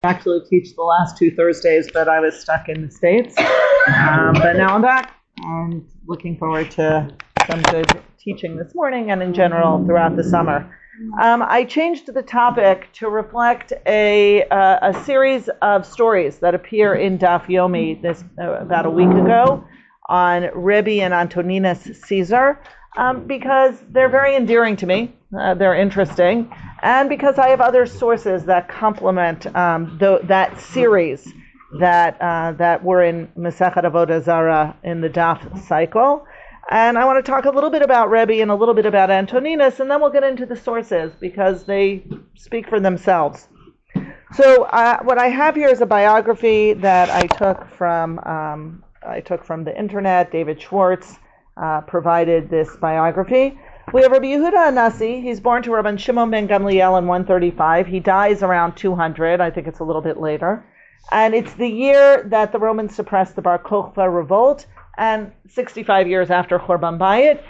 Actually teach the last 2 Thursdays, but I was stuck in the States. But now I'm back and looking forward to some good teaching this morning and in general throughout the summer. I changed the topic to reflect a series of stories that appear in Daf Yomi about a week ago on Rebbi and Antoninus Caeser, because they're very endearing to me. They're interesting, and because I have other sources that complement that series that were in Masechet Avodah Zarah in the Daf cycle. And I want to talk a little bit about Rebbi and a little bit about Antoninus, and then we'll get into the sources because they speak for themselves. So what I have here is a biography that I took from the internet. David Schwartz provided this biography. We have Rabbi Yehuda Hanassi. He's born to Rabban Shimon ben Gamliel in 135. He dies around 200. I think it's a little bit later. And it's the year that the Romans suppressed the Bar Kokhba revolt, and 65 years after Churban Bayit.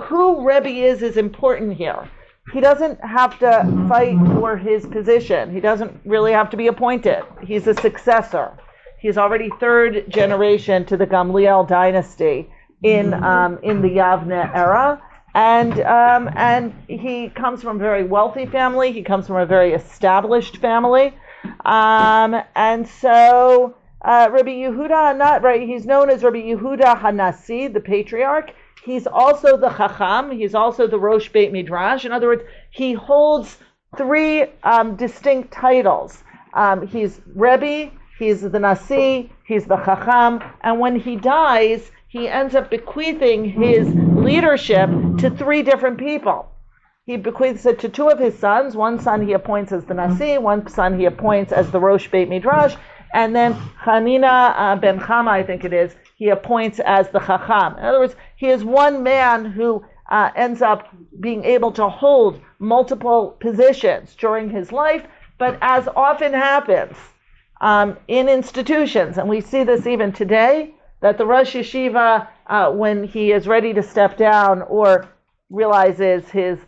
Who Rebbi is important here. He doesn't have to fight for his position. He doesn't really have to be appointed. He's a successor. He's already third generation to the Gamliel dynasty in the Yavne era. And he comes from a very wealthy family. He comes from a very established family. And so Rabbi Yehuda, he's known as Rabbi Yehuda Hanassi, the patriarch. He's also the Chacham. He's also the Rosh Beit Midrash. In other words, he holds three distinct titles. He's Rebbi, he's the Nasi, he's the Chacham, and when he dies, he ends up bequeathing his leadership to three different people. He bequeaths it to two of his sons. One son he appoints as the Nasi, one son he appoints as the Rosh Beit Midrash, and then Hanina ben Chama, I think it is, he appoints as the Chacham. In other words, he is one man who ends up being able to hold multiple positions during his life, but as often happens in institutions, and we see this even today, that the Rosh Yeshiva, when he is ready to step down or realizes his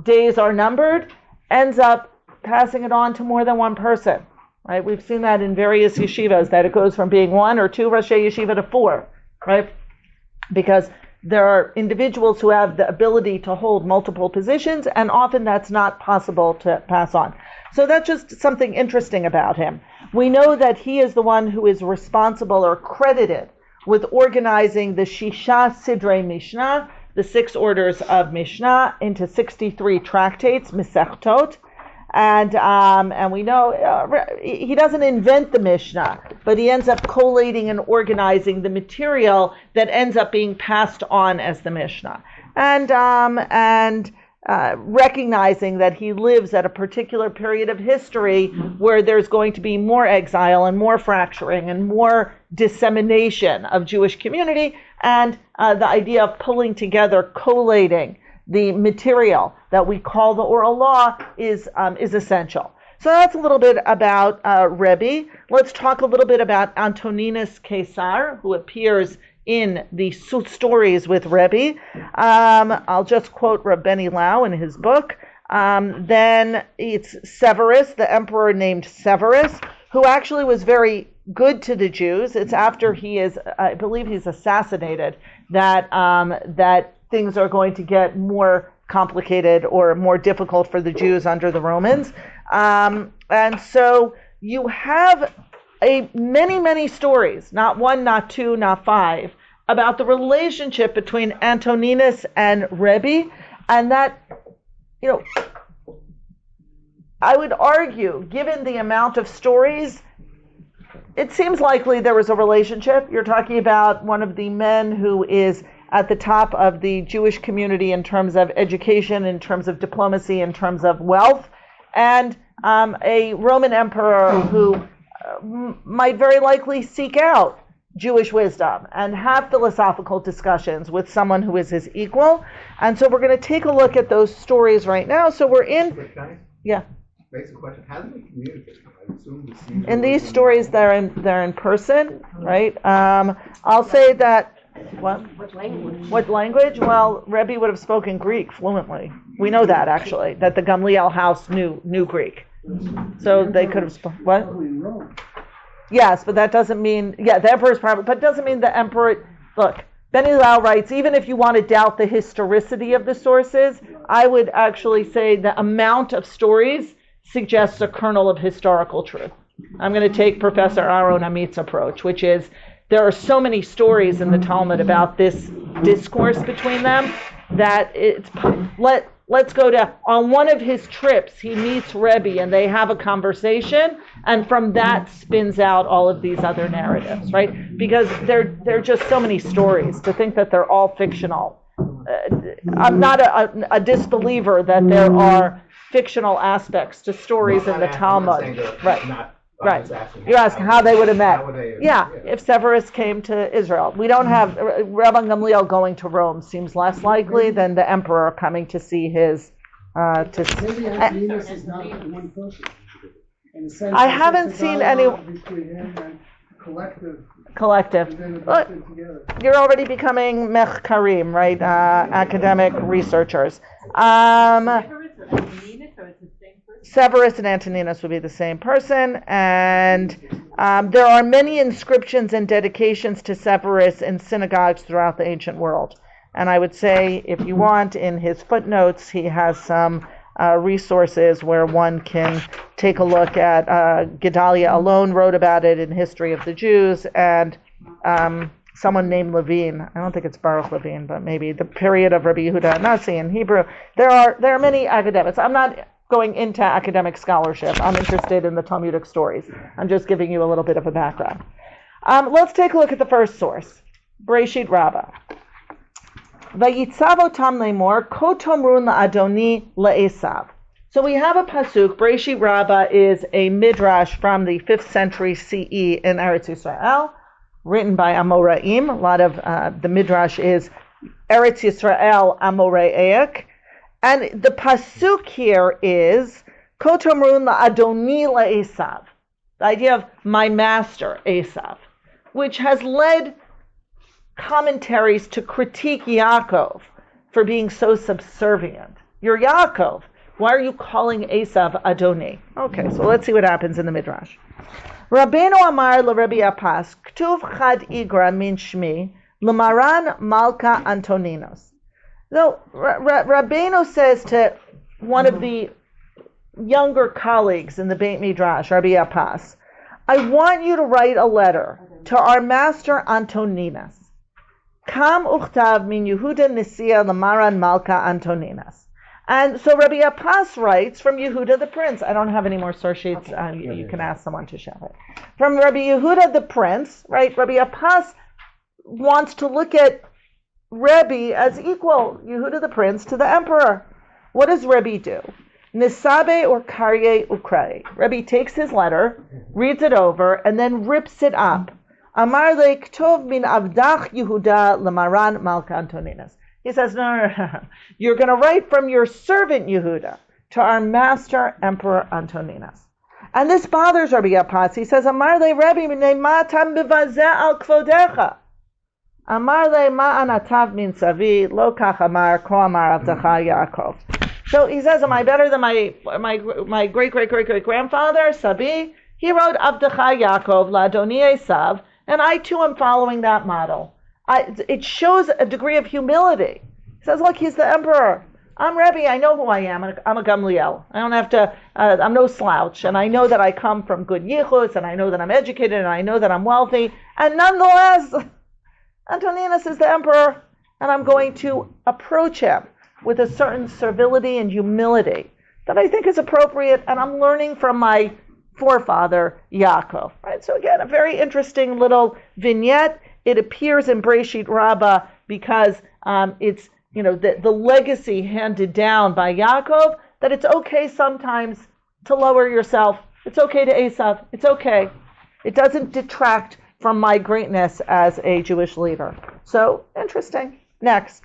days are numbered, ends up passing it on to more than one person. Right? We've seen that in various yeshivas, that it goes from being one or two Rosh Yeshiva to four, right? Because there are individuals who have the ability to hold multiple positions, and often that's not possible to pass on. So that's just something interesting about him. We know that he is the one who is responsible or credited with organizing the Shisha Sidrei Mishnah, the 6 orders of Mishnah, into 63 tractates, Masechtot. And we know he doesn't invent the Mishnah, but he ends up collating and organizing the material that ends up being passed on as the Mishnah. And recognizing that he lives at a particular period of history where there's going to be more exile and more fracturing and more dissemination of Jewish community, and the idea of pulling together, collating the material that we call the oral law is essential. So that's a little bit about Rebbi. Let's talk a little bit about Antoninus Caeser, who appears in the stories with Rebbi. I'll just quote Rabbanit Lau in his book. Then it's Severus, the emperor named Severus, who actually was very good to the Jews. It's after he is, I believe he's assassinated, that things are going to get more complicated or more difficult for the Jews under the Romans. And so you have many stories, not one, not two, not 5, about the relationship between Antoninus and Rebbi, and that, I would argue, given the amount of stories, it seems likely there was a relationship. You're talking about one of the men who is at the top of the Jewish community in terms of education, in terms of diplomacy, in terms of wealth, and a Roman emperor who might very likely seek out Jewish wisdom and have philosophical discussions with someone who is his equal. And so we're going to take a look at those stories right now. So we're in... Yeah. Basic question. How do we communicate? I assume in these stories, they're in person, right? I'll say that... What language? Well, Rebbi would have spoken Greek fluently. We know that, actually, that the Gamliel house knew Greek. So they could have what? Probably in Rome. Yes, but that doesn't mean, the emperor's probably, but it doesn't mean the emperor, look, Ben Hillel writes, even if you want to doubt the historicity of the sources, I would actually say the amount of stories suggests a kernel of historical truth. I'm going to take Professor Aaron Amit's approach, which is there are so many stories in the Talmud about this discourse between them that let's go to, on one of his trips, he meets Rebbi and they have a conversation, and from that spins out all of these other narratives, right? Because there are just so many stories. To think that they're all fictional. I'm not a disbeliever that there are fictional aspects to stories in the Talmud. Right. You're asking how they would have met. If Severus came to Israel. We don't have Rabbi Gamliel going to Rome seems less likely than the emperor coming to see his. Maybe Antoninus is not one person. In a sense, I haven't seen any. Between him and collective. And then Look, together. you're already becoming mechkarim, right? Academic researchers. Severus and Antoninus would be the same person, and there are many inscriptions and dedications to Severus in synagogues throughout the ancient world. And I would say, if you want, in his footnotes, he has some resources where one can take a look at. Gedalia alone wrote about it in History of the Jews, and someone named Levine. I don't think it's Baruch Levine, but maybe the period of Rabbi Yehuda Nasi in Hebrew. There are many academics. I'm not going into academic scholarship. I'm interested in the Talmudic stories. I'm just giving you a little bit of a background. Let's take a look at the first source, Bereshit Rabbah. Vayitzav otam lemor ko tomrun la'adoni le'esav. So we have a pasuk. Bereshit Rabbah is a midrash from the 5th century CE in Eretz Yisrael, written by Amoraim. A lot of the midrash is Eretz Yisrael Amoreic. And the pasuk here is ko tomrun la'adoni le'esav, the idea of my master Esav, which has led commentaries to critique Yaakov for being so subservient. You're Yaakov. Why are you calling Esav Adoni? Okay, so let's see what happens in the Midrash. Rabbeinu Amar l'Rebbi Apas, Ktuv Chad Igra min Shmi, l'Maran Malka Antoninus. So Rabbeinu says to one of the younger colleagues in the Beit Midrash, Rabbi Apas, I want you to write a letter to our master Antoninus. Kam uchtav min Yehuda Nisia l'Maran Malka Antoninus. And so Rabbi Apas writes from Yehuda the prince. I don't have any more source sheets. You can ask someone to show it. From Rabbi Yehuda the prince, right? Rabbi Apas wants to look at Rebbi as equal, Yehuda the prince, to the emperor. What does Rebbi do? Nisabe or karye ukraye. Rebbi takes his letter, reads it over, and then rips it up. Amar le ktov min avdach Yehuda lamaran malka Antoninus. He says, no. You're going to write from your servant Yehuda to our master Emperor Antoninus. And this bothers Rabbi Apas. He says, Amar le Rebbi minei matam bivazeh al kvodecha. Amar le ma'anatav min savi lo kach amar ko amar avdacha Yaakov. So he says, am I better than my great grandfather Sabi? He wrote Avdacha Yaakov la'adoni Esav, and I too am following that model. It shows a degree of humility. He says, look, he's the emperor. I'm Rebbi. I know who I am. I'm a Gamliel. I don't have to, I'm no slouch. And I know that I come from good yichus, and I know that I'm educated, and I know that I'm wealthy. And nonetheless, Antoninus is the emperor, and I'm going to approach him with a certain servility and humility that I think is appropriate, and I'm learning from my forefather, Yaakov. Right? So again, a very interesting little vignette. It appears in Bereshit Rabbah because it's, the legacy handed down by Yaakov, that it's okay sometimes to lower yourself. It's okay to Esav. It's okay. It doesn't detract from my greatness as a Jewish leader. So, interesting. Next.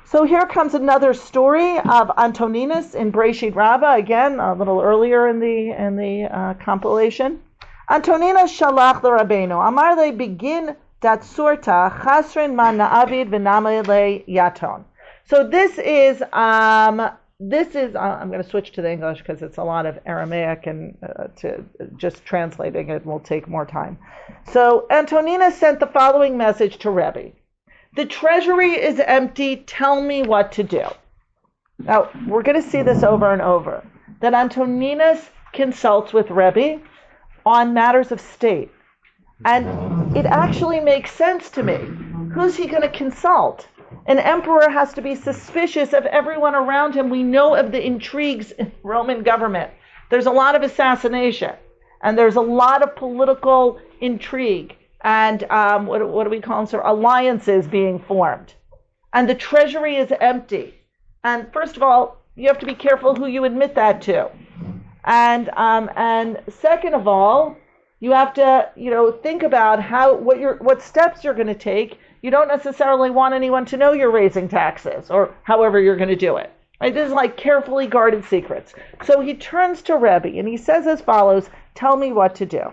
So here comes another story of Antoninus in Bereshit Rabbah, again, a little earlier in the compilation. Antoninus shalach l'Rabbeinu, amar le begin datsurta chasrin man na'avid v'namei le yaton. So this is this is, I'm going to switch to the English because it's a lot of Aramaic, and to just translating it will take more time. So Antoninus sent the following message to Rebbi. The treasury is empty, tell me what to do. Now, we're going to see this over and over, that Antoninus consults with Rebbi on matters of state. And it actually makes sense to me. Who's he going to consult? An emperor has to be suspicious of everyone around him. We know of the intrigues in Roman government. There's a lot of assassination, and there's a lot of political intrigue, and what do we call them, sir? Alliances being formed. And the treasury is empty. And first of all, you have to be careful who you admit that to. And second of all, you have to, think about what steps you're going to take. You don't necessarily want anyone to know you're raising taxes, or however you're going to do it. Right? This is like carefully guarded secrets. So he turns to Rebbi and he says as follows, tell me what to do.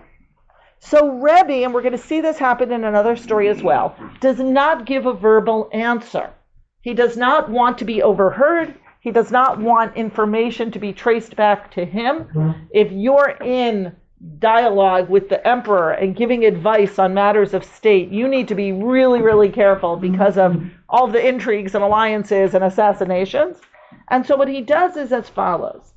So Rebbi, and we're going to see this happen in another story as well, does not give a verbal answer. He does not want to be overheard. He does not want information to be traced back to him. If you're in dialogue with the emperor and giving advice on matters of state, you need to be really, really careful because of all the intrigues and alliances and assassinations. And so what he does is as follows.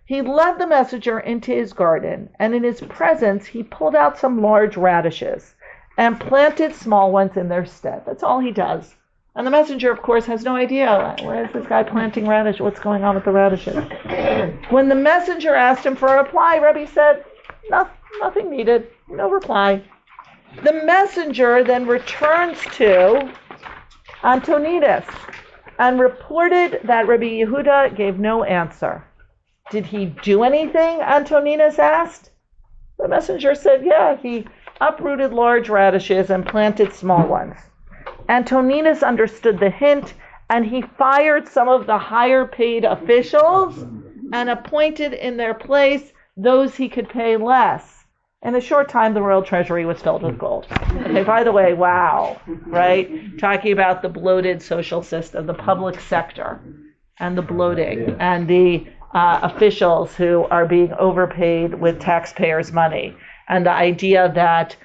He led the messenger into his garden, and in his presence he pulled out some large radishes and planted small ones in their stead. That's all he does. And the messenger, of course, has no idea. Where is this guy planting radish? What's going on with the radishes? When the messenger asked him for a reply, Rebbi said, nothing needed, no reply. The messenger then returns to Antoninus and reported that Rabbi Yehuda gave no answer. Did he do anything? Antoninus asked. The messenger said, yeah, he uprooted large radishes and planted small ones. Antoninus understood the hint, and he fired some of the higher paid officials and appointed in their place those he could pay less. In a short time, the royal treasury was filled with gold. Okay, by the way, wow, right? Talking about the bloated social system, the public sector, and the bloating, and the officials who are being overpaid with taxpayers' money, and the idea that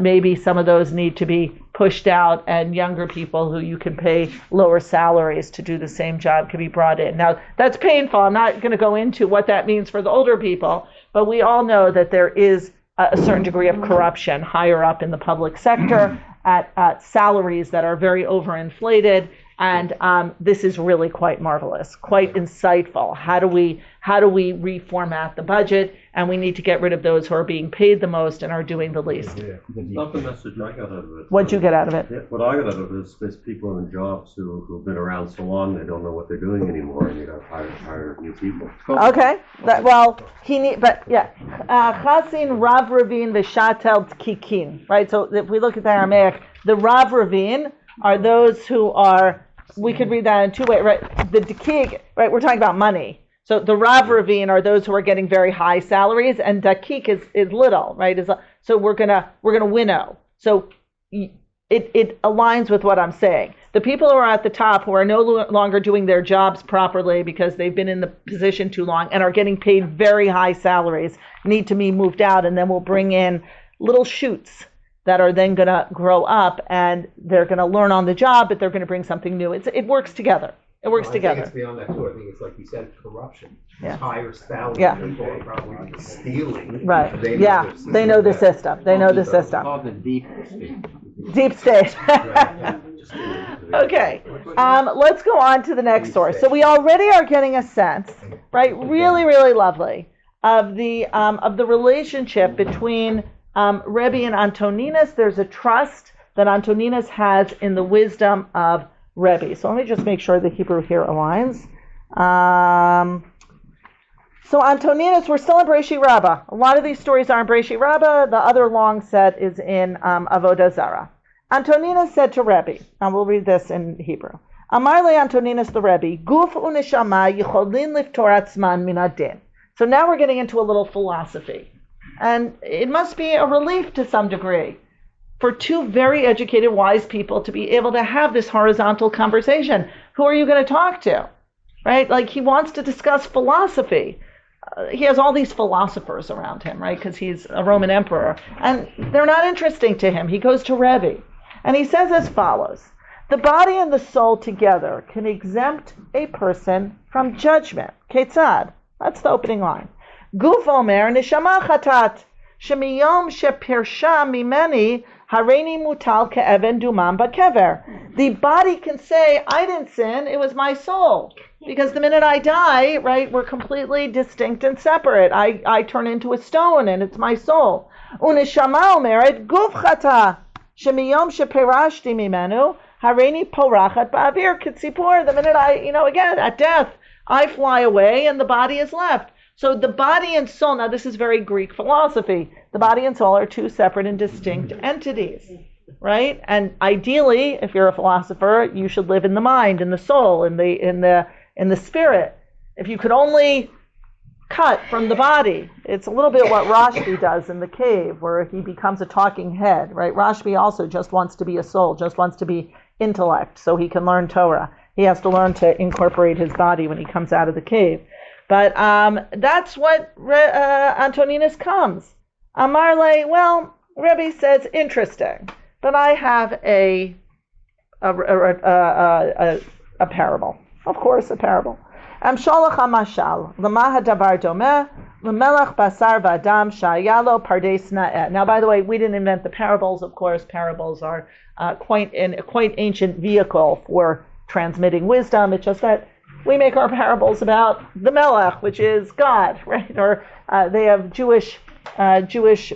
maybe some of those need to be pushed out, and younger people who you can pay lower salaries to do the same job can be brought in. Now, that's painful. I'm not going to go into what that means for the older people, but we all know that there is a certain degree of corruption higher up in the public sector at salaries that are very overinflated. And this is really quite marvelous, quite insightful. How do we reformat the budget? And we need to get rid of those who are being paid the most and are doing the least. Yeah. It's not the message I got out of it. What'd you get out of it? Yeah, what I got out of it is there's people in jobs who've been around so long they don't know what they're doing anymore, and you got to hire new people. Okay. Chasin Rav Ravin v'Shatel Tkikin. Right. So if we look at the Aramaic, the Rav Ravin are those who are. We could read that in two ways, right? The Dakik, right? We're talking about money. So the Rav Ravin are those who are getting very high salaries, and Dakik is little, right? So we're gonna winnow. So it aligns with what I'm saying. The people who are at the top, who are no longer doing their jobs properly because they've been in the position too long and are getting paid very high salaries, need to be moved out, and then we'll bring in little shoots that are then going to grow up, and they're going to learn on the job, but they're going to bring something new. It works together. It works together. I think it's beyond that too. I think it's like you said, corruption. Yeah. Higher salary. Yeah. People are probably stealing. Right. They know the system. They know the system. Called the deep state. Deep state. Okay. Let's go on to the next source. So we already are getting a sense, right? Really, really lovely of the relationship between Rebbi and Antoninus. There's a trust that Antoninus has in the wisdom of Rebbi. So let me just make sure the Hebrew here aligns. So Antoninus, we're still in Bereshit Rabbah. A lot of these stories are in Bereshit Rabbah. The other long set is in Avodah Zarah. Antoninus said to Rebbi, and we'll read this in Hebrew. Amar le Antoninus the Rebbi, Guf u'neshama yicholin liftor atzman min adin. So now we're getting into a little philosophy. And it must be a relief to some degree for two very educated, wise people to be able to have this horizontal conversation. Who are you going to talk to? right? Like he wants to discuss philosophy. He has all these philosophers around him, right? Because he's a Roman emperor. And they're not interesting to him. He goes to Rebbi. And he says as follows: the body and the soul together can exempt a person from judgment. Ketzad. That's the opening line. Guf omer neshama chatat shemiyom shepirsha mimeni hareini mutal ke'even dumam bakever. The body can say, I didn't sin, it was my soul. Because the minute I die, right, we're completely distinct and separate. I turn into a stone and it's my soul. Uneshama omeret guf chata shemiyom shepirashti mimenu hareini porachat ba'avir kitzipor. The minute again, at death, I fly away and the body is left. So the body and soul, now this is very Greek philosophy, the body and soul are two separate and distinct entities, right? And ideally, if you're a philosopher, you should live in the mind, in the soul, in the spirit. If you could only cut from the body, it's a little bit what Rashbi does in the cave, where he becomes a talking head, right? Rashbi also just wants to be a soul, just wants to be intellect, so he can learn Torah. He has to learn to incorporate his body when he comes out of the cave. But that's what Antoninus comes. Amarle, well, Rebbe says, interesting, but I have a parable. Of course, a parable. Sholach hamashal, lama hadavar domeh, lemelech basar v'adam shayalo pardes na'eh. Now, by the way, we didn't invent the parables. Of course, parables are quite ancient vehicle for transmitting wisdom. It's just that we make our parables about the Melech, which is God, right? Or they have Jewish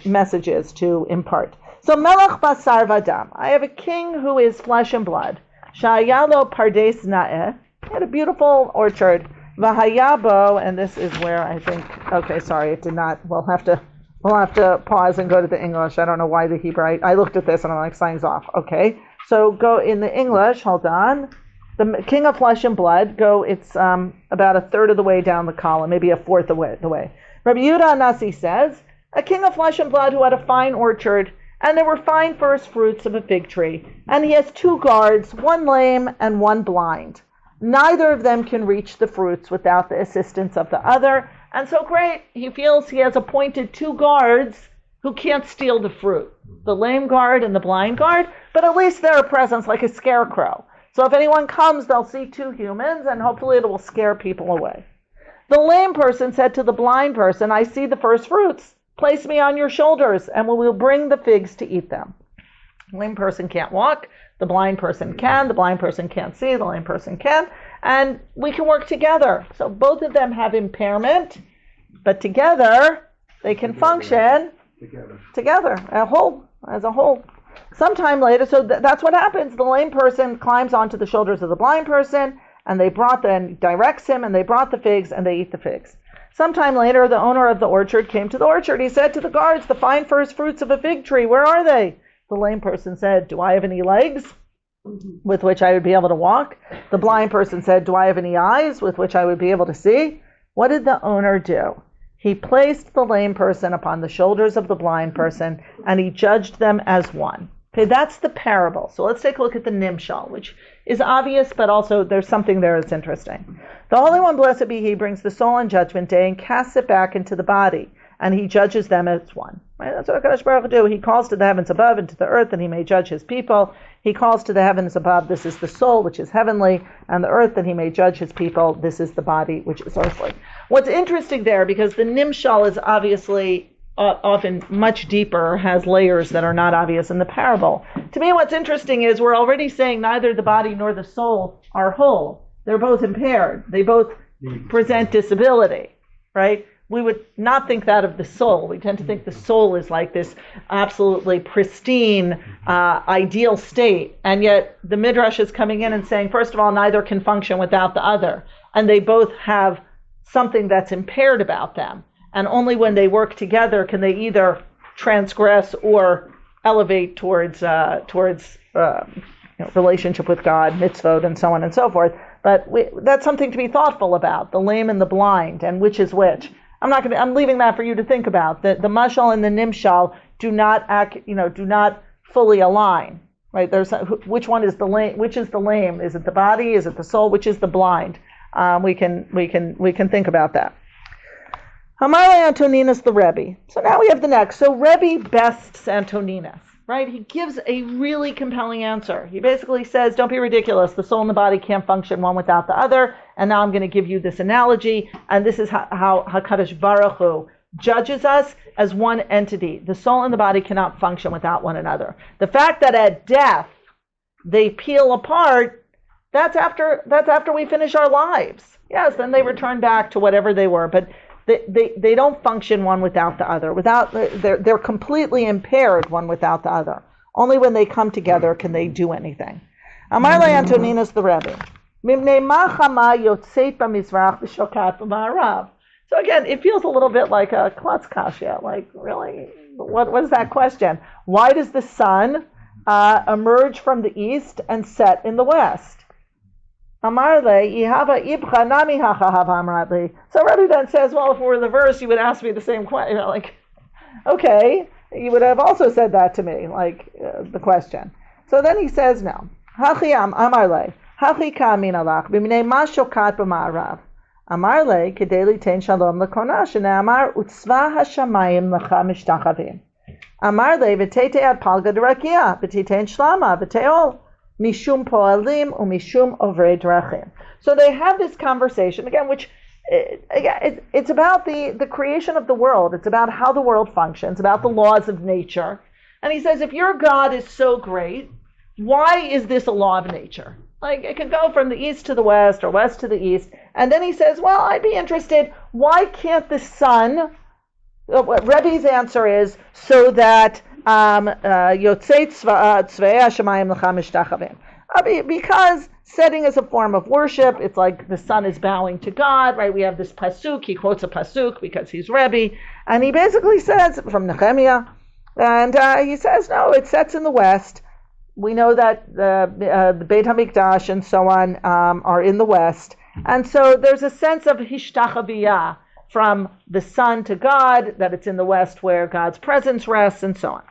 messages to impart. So Melech basar v'adam. I have a king who is flesh and blood. Shayalo pardes na'eh. He had a beautiful orchard. V'hayabo, and this is where I think. Okay, sorry, it did not. We'll have to pause and go to the English. I don't know why the Hebrew. I looked at this and I'm like, signs off. Okay, so go in the English. Hold on. The king of flesh and blood, it's about a third of the way down the column, maybe a fourth of the way. Rabbi Yehuda Nasi says, a king of flesh and blood who had a fine orchard, and there were fine first fruits of a fig tree, and he has two guards, one lame and one blind. Neither of them can reach the fruits without the assistance of the other, and so great, he feels he has appointed two guards who can't steal the fruit, the lame guard and the blind guard, but at least they're a presence like a scarecrow. So if anyone comes, they'll see two humans, and hopefully it will scare people away. The lame person said to the blind person, I see the first fruits. Place me on your shoulders, and we will bring the figs to eat them. The lame person can't walk. The blind person can. The blind person can't see. The lame person can. And we can work together. So both of them have impairment, but together they can function together as a whole. Sometime later, so that's what happens. The lame person climbs onto the shoulders of the blind person, and directs him, and they brought the figs, and they eat the figs. Sometime later, the owner of the orchard came to the orchard. He said to the guards, the fine first fruits of a fig tree, where are they? The lame person said, do I have any legs with which I would be able to walk? The blind person said, do I have any eyes with which I would be able to see? What did the owner do? He placed the lame person upon the shoulders of the blind person, and he judged them as one. Okay, that's the parable. So let's take a look at the Nimshal, which is obvious, but also there's something there that's interesting. The Holy One, blessed be He, brings the soul on Judgment Day and casts it back into the body, and He judges them as one. Right? That's what HaKadosh Baruch Hu do. He calls to the heavens above and to the earth, and He may judge His people. He calls to the heavens above, this is the soul, which is heavenly, and the earth, and He may judge His people, this is the body, which is earthly. What's interesting there, because the Nimshal is obviously often much deeper, has layers that are not obvious in the parable. To me, what's interesting is we're already saying neither the body nor the soul are whole. They're both impaired. They both present disability, right? We would not think that of the soul. We tend to think the soul is like this absolutely pristine, ideal state. And yet the Midrash is coming in and saying, first of all, neither can function without the other. And they both have something that's impaired about them. And only when they work together can they either transgress or elevate towards relationship with God, mitzvot, and so on and so forth. But that's something to be thoughtful about, the lame and the blind, and which is which. I'm leaving that for you to think about. The mashal and the nimshal do not fully align. Right? Which one is the lame? Which is the lame? Is it the body? Is it the soul? Which is the blind? we can think about that. Hamar Antoninus the Rebbi. So now we have the next. So Rebbi bests Antoninus, right? He gives a really compelling answer. He basically says, don't be ridiculous. The soul and the body can't function one without the other. And now I'm going to give you this analogy. And this is how HaKadosh Baruch Hu judges us as one entity. The soul and the body cannot function without one another. The fact that at death they peel apart, that's after we finish our lives. Yes, then they return back to whatever they were. But they don't function one without the other. They're completely impaired one without the other. Only when they come together can they do anything. Amar le Antoninus the Rebbi. So again, it feels a little bit like a klutz kashya. Like, really? What is that question? Why does the sun emerge from the east and set in the west? Amar le ihava ibcha nami hachahav amratli. So Rebbi then says, well, if it were the verse, you would ask me the same question. Like, okay, you would have also said that to me, like the question. So then he says, no. Hachiam amar le hachi kamin alach b'minei ma shokat b'ma'arav. Amar le kedei litein shalom l'kona shene'amar utzva hashamayim lecha mishtachavim. Amar le v'teite ad palga d'rakia v'titein shlama v'teol. Mishum po'alim u'mishum ovrei drachim. So they have this conversation, again, which it's about the creation of the world. It's about how the world functions, about the laws of nature. And he says, if your God is so great, why is this a law of nature? Like, it can go from the east to the west or west to the east. And then he says, well, I'd be interested, why can't the sun, what Rebbe's answer is, so that because setting is a form of worship. It's like the sun is bowing to God, right? We have this pasuk. He quotes a pasuk because he's Rebbi, and he basically says from Nechama, and he says, no, it sets in the west. We know that the Beit HaMikdash and so on are in the west, and so there's a sense of hishtachaviyah from the sun to God, that it's in the west where God's presence rests, and so on.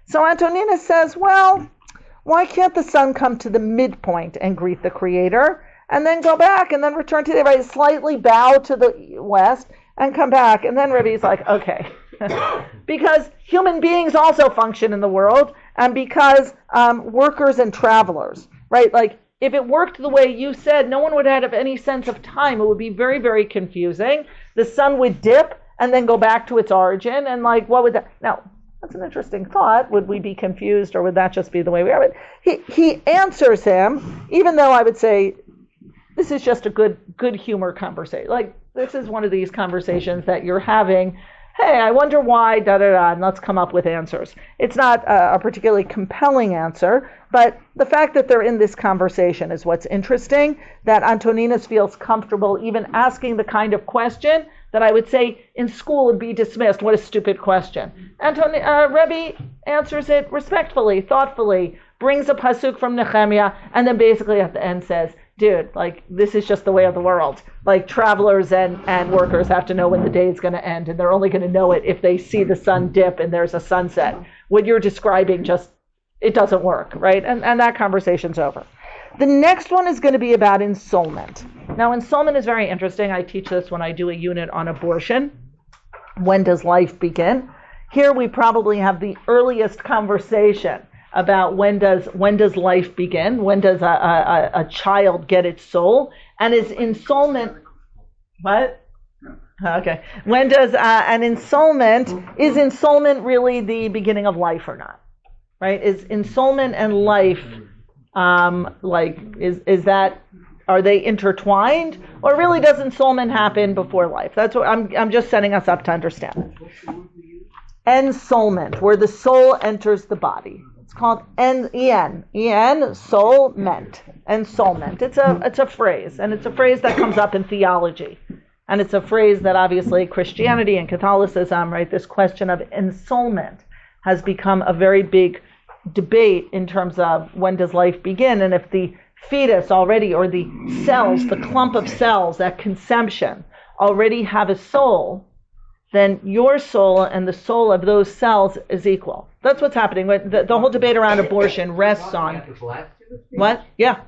So Antoninus says, well, why can't the sun come to the midpoint and greet the Creator, and then go back and then return to the right, slightly bow to the west and come back? And then Rebbe's like, okay, because human beings also function in the world, and because workers and travelers, right? Like, if it worked the way you said, no one would have any sense of time. It would be very, very confusing. The sun would dip and then go back to its origin, and like, what would that? Now, that's an interesting thought. Would we be confused, or would that just be the way we are? But he answers him, even though I would say this is just a good humor conversation. Like, this is one of these conversations that you're having. Hey, I wonder why, da-da-da, and let's come up with answers. It's not a particularly compelling answer, but the fact that they're in this conversation is what's interesting, that Antoninus feels comfortable even asking the kind of question that I would say in school would be dismissed. What a stupid question. Rebbi answers it respectfully, thoughtfully, brings a pasuk from Nechama, and then basically at the end says, dude, like, this is just the way of the world. Like, travelers and workers have to know when the day is going to end, and they're only going to know it if they see the sun dip and there's a sunset. What you're describing just, it doesn't work, right? And that conversation's over. The next one is going to be about ensoulment. Now, ensoulment is very interesting. I teach this when I do a unit on abortion. When does life begin? Here we probably have the earliest conversation about when does life begin? When does a child get its soul? And is ensoulment, what? Okay. When does an ensoulment, is ensoulment really the beginning of life or not? Right? Is ensoulment and life, is that, are they intertwined? Or really does ensoulment happen before life? That's what I'm just setting us up to understand. Ensoulment, where the soul enters the body. It's called soul ment, ensoulment. It's a phrase, and it's a phrase that comes up in theology, and it's a phrase that obviously Christianity and Catholicism, right? This question of ensoulment has become a very big debate in terms of when does life begin, and if the fetus already, or the cells, the clump of cells at conception already have a soul, then your soul and the soul of those cells is equal. That's what's happening. The whole debate around abortion rests on... What? Yeah.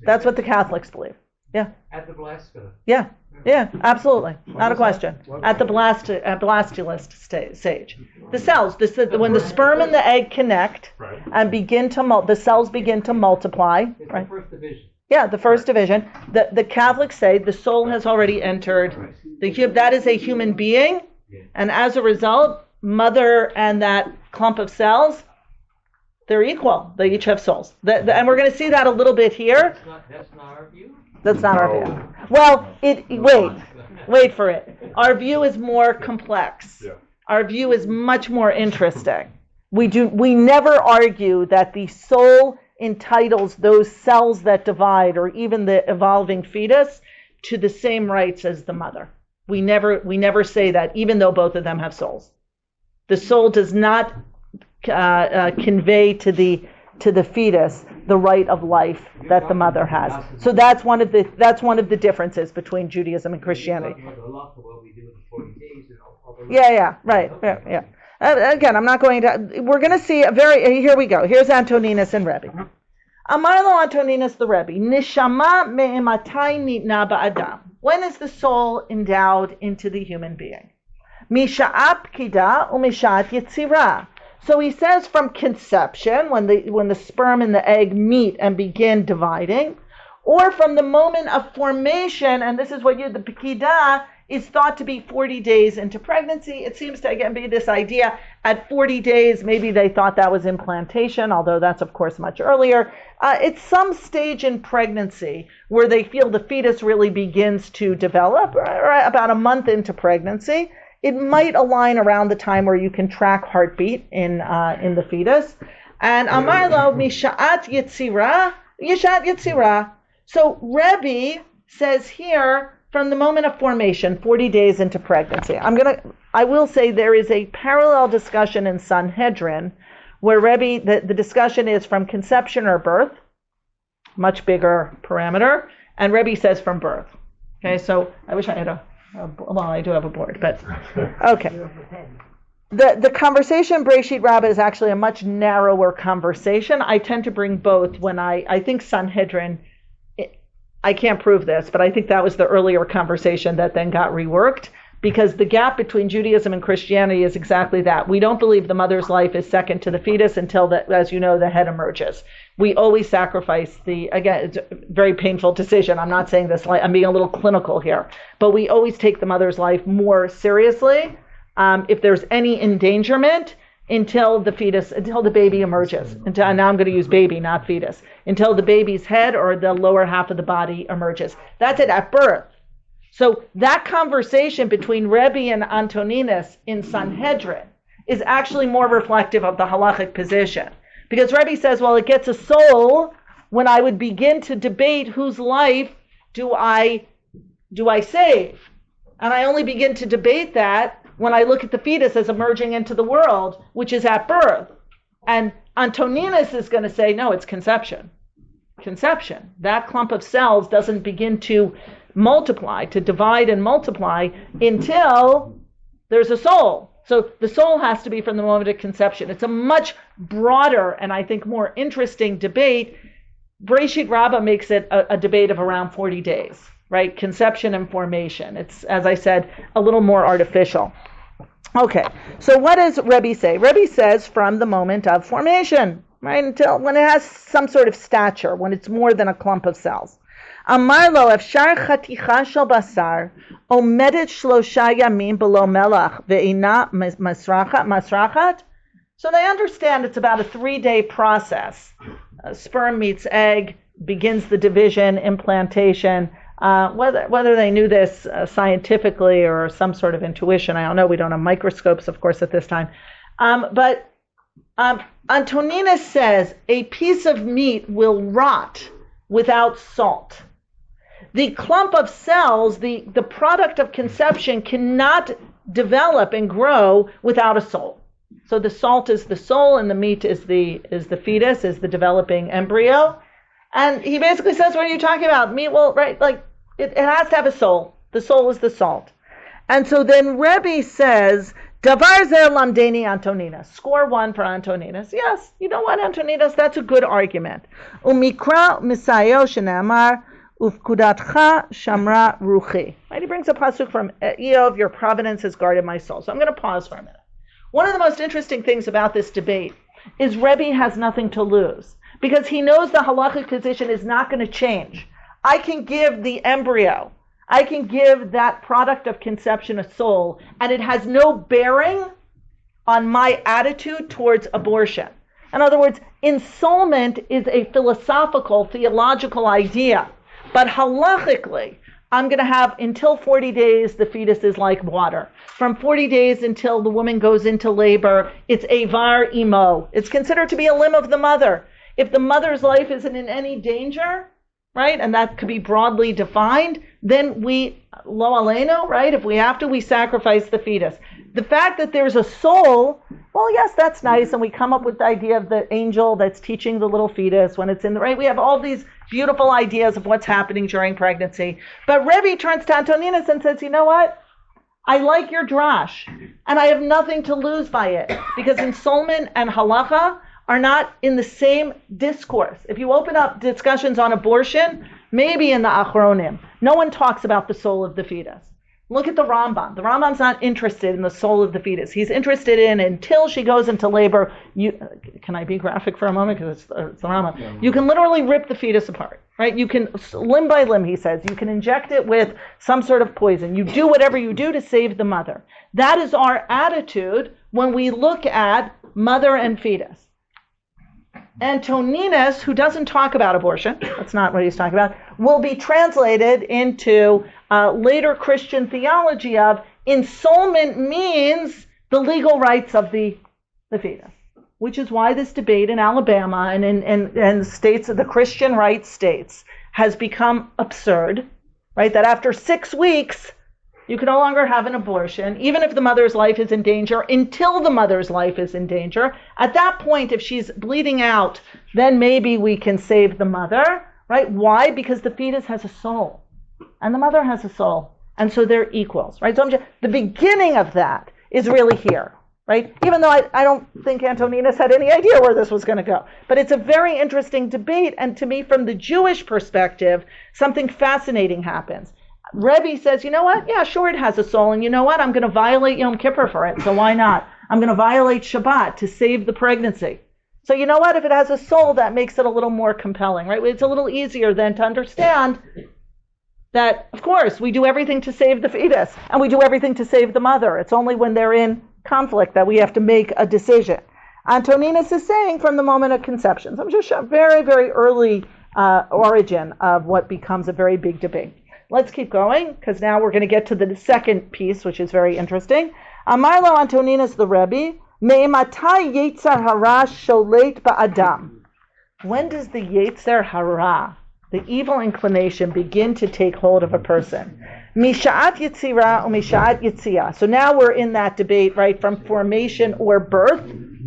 That's what the Catholics believe. Yeah. At the blastula. Yeah, absolutely, not a question. At the blastulus stage, the cells, when the sperm and the egg connect and begin to the cells begin to multiply. It's right? the first division. Yeah, the first division. The Catholics say the soul has already entered. That is a human being, and as a result, mother and that clump of cells, they're equal. They each have souls. And we're going to see that a little bit here. That's not our view. That's not our view. Well, wait for it. Our view is more complex. Our view is much more interesting. We never argue that the soul entitles those cells that divide, or even the evolving fetus, to the same rights as the mother. We never say that, even though both of them have souls. The soul does not convey to the fetus the right of life that the mother has. So that's one of the differences between Judaism and Christianity. Right. Again, I'm not going to. We're going to see Here we go. Here's Antoninus and Rebbi. Amar lo Antoninus the Rebbi, Nechama me'ematai nitna ba'adam. When is the soul endowed into the human being? Misha'at pkida u'misha'at yetzirah. So he says from conception, when the sperm and the egg meet and begin dividing, or from the moment of formation, and this is what the pkida is thought to be 40 days into pregnancy. It seems to, again, be this idea at 40 days, maybe they thought that was implantation, although that's, of course, much earlier. It's some stage in pregnancy where they feel the fetus really begins to develop, or about a month into pregnancy. It might align around the time where you can track heartbeat in the fetus. And Amar lo misha'at yetzirah. So Rebbi says here, from the moment of formation, 40 days into pregnancy. I will say there is a parallel discussion in Sanhedrin where Rebbi, the discussion is from conception or birth, much bigger parameter, and Rebbi says from birth. Okay, so I wish I had I do have a board, but okay. The conversation Breshit Rabbah is actually a much narrower conversation. I tend to bring both when I think Sanhedrin, I can't prove this, but I think that was the earlier conversation that then got reworked, because the gap between Judaism and Christianity is exactly that. We don't believe the mother's life is second to the fetus until, as you know, the head emerges. We always sacrifice again, it's a very painful decision. I'm not saying this, I'm being a little clinical here, but we always take the mother's life more seriously if there's any endangerment until the baby emerges. And now I'm going to use baby, not fetus. Until the baby's head or the lower half of the body emerges. That's it, at birth. So that conversation between Rebbi and Antoninus in Sanhedrin is actually more reflective of the halachic position. Because Rebbi says, well, it gets a soul when I would begin to debate whose life do I save. And I only begin to debate that when I look at the fetus as emerging into the world, which is at birth. And Antoninus is going to say, no, it's conception. Conception. That clump of cells doesn't begin to multiply, to divide and multiply until there's a soul. So the soul has to be from the moment of conception. It's a much broader and I think more interesting debate. Breshit Rabbah makes it a debate of around 40 days, right? Conception and formation. It's, as I said, a little more artificial. Okay, so what does Rebbi say? Rebbi says from the moment of formation, right? Until when it has some sort of stature, when it's more than a clump of cells. Amar lo efshar chaticha shel basar omedet shlosha yamim below melach ve'ina masrachat. So they understand it's about a 3-day process. Sperm meets egg, begins the division, implantation. Whether they knew this scientifically or some sort of intuition, I don't know. We don't have microscopes, of course, at this time. But Antoninus says a piece of meat will rot without salt. The clump of cells, the product of conception, cannot develop and grow without a soul. So the salt is the soul, and the meat is the fetus, is the developing embryo. And he basically says, what are you talking about? Meat, well, right, like, it has to have a soul. The soul is the salt. And so then Rebbi says, Davar zer lamdeni Antoninus. Score 1 for Antoninus. Yes, you know what, Antoninus, that's a good argument. Umikra misayo shenamar, Ufkudatcha shamra ruchi. Right? He brings a pasuk from Eov, your providence has guarded my soul. So I'm going to pause for a minute. One of the most interesting things about this debate is Rebbi has nothing to lose because he knows the halachic position is not going to change. I can give the embryo, I can give that product of conception a soul, and it has no bearing on my attitude towards abortion. In other words, ensoulment is a philosophical, theological idea, but halachically, I'm going to have until 40 days, the fetus is like water. From 40 days until the woman goes into labor, it's avar imo. It's considered to be a limb of the mother. If the mother's life isn't in any danger, right, and that could be broadly defined, then we, lo aleinu, right, if we have to, we sacrifice the fetus. The fact that there's a soul, well, yes, that's nice, and we come up with the idea of the angel that's teaching the little fetus when it's in the, right, we have all these beautiful ideas of what's happening during pregnancy. But Rebbi turns to Antoninus and says, you know what? I like your drash, and I have nothing to lose by it, because ensoulment and halacha are not in the same discourse. If you open up discussions on abortion, maybe in the Achronim, no one talks about the soul of the fetus. Look at the Rambam. The Rambam's not interested in the soul of the fetus. He's interested in until she goes into labor. Can I be graphic for a moment? Because it's the Rambam. Yeah. You can literally rip the fetus apart, right? You can, limb by limb, he says, you can inject it with some sort of poison. You do whatever you do to save the mother. That is our attitude when we look at mother and fetus. Antoninus, who doesn't talk about abortion, that's not what he's talking about, will be translated into later Christian theology of ensoulment means the legal rights of the fetus, which is why this debate in Alabama and in states of the Christian rights states has become absurd, right? That after 6 weeks, you can no longer have an abortion, even if the mother's life is in danger, until the mother's life is in danger. At that point, if she's bleeding out, then maybe we can save the mother, right? Why? Because the fetus has a soul, and the mother has a soul, and so they're equals, right? So the beginning of that is really here, right? Even though I don't think Antoninus had any idea where this was going to go. But it's a very interesting debate, and to me, from the Jewish perspective, something fascinating happens. Rebbi says, you know what? Yeah, sure, it has a soul. And you know what? I'm going to violate Yom Kippur for it. So why not? I'm going to violate Shabbat to save the pregnancy. So you know what? If it has a soul, that makes it a little more compelling, right? It's a little easier then to understand that, of course, we do everything to save the fetus and we do everything to save the mother. It's only when they're in conflict that we have to make a decision. Antoninus is saying from the moment of conception. So I'm just a very, very early origin of what becomes a very big debate. Let's keep going, because now we're going to get to the second piece, which is very interesting. Amar lo Antoninus the Rebbi, me'matai yetzer hara sholet ba'adam. When does the yetzer hara, the evil inclination, begin to take hold of a person? Misha'at yitzira or misha'at yitzia. So now we're in that debate, right, from formation or birth,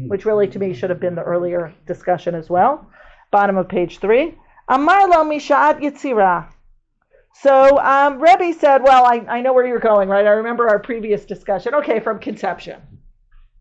which really to me should have been the earlier discussion as well. Bottom of page 3. Amar lo misha'at yitzira. So Rebbi said, well, I know where you're going, right? I remember our previous discussion. Okay, from conception.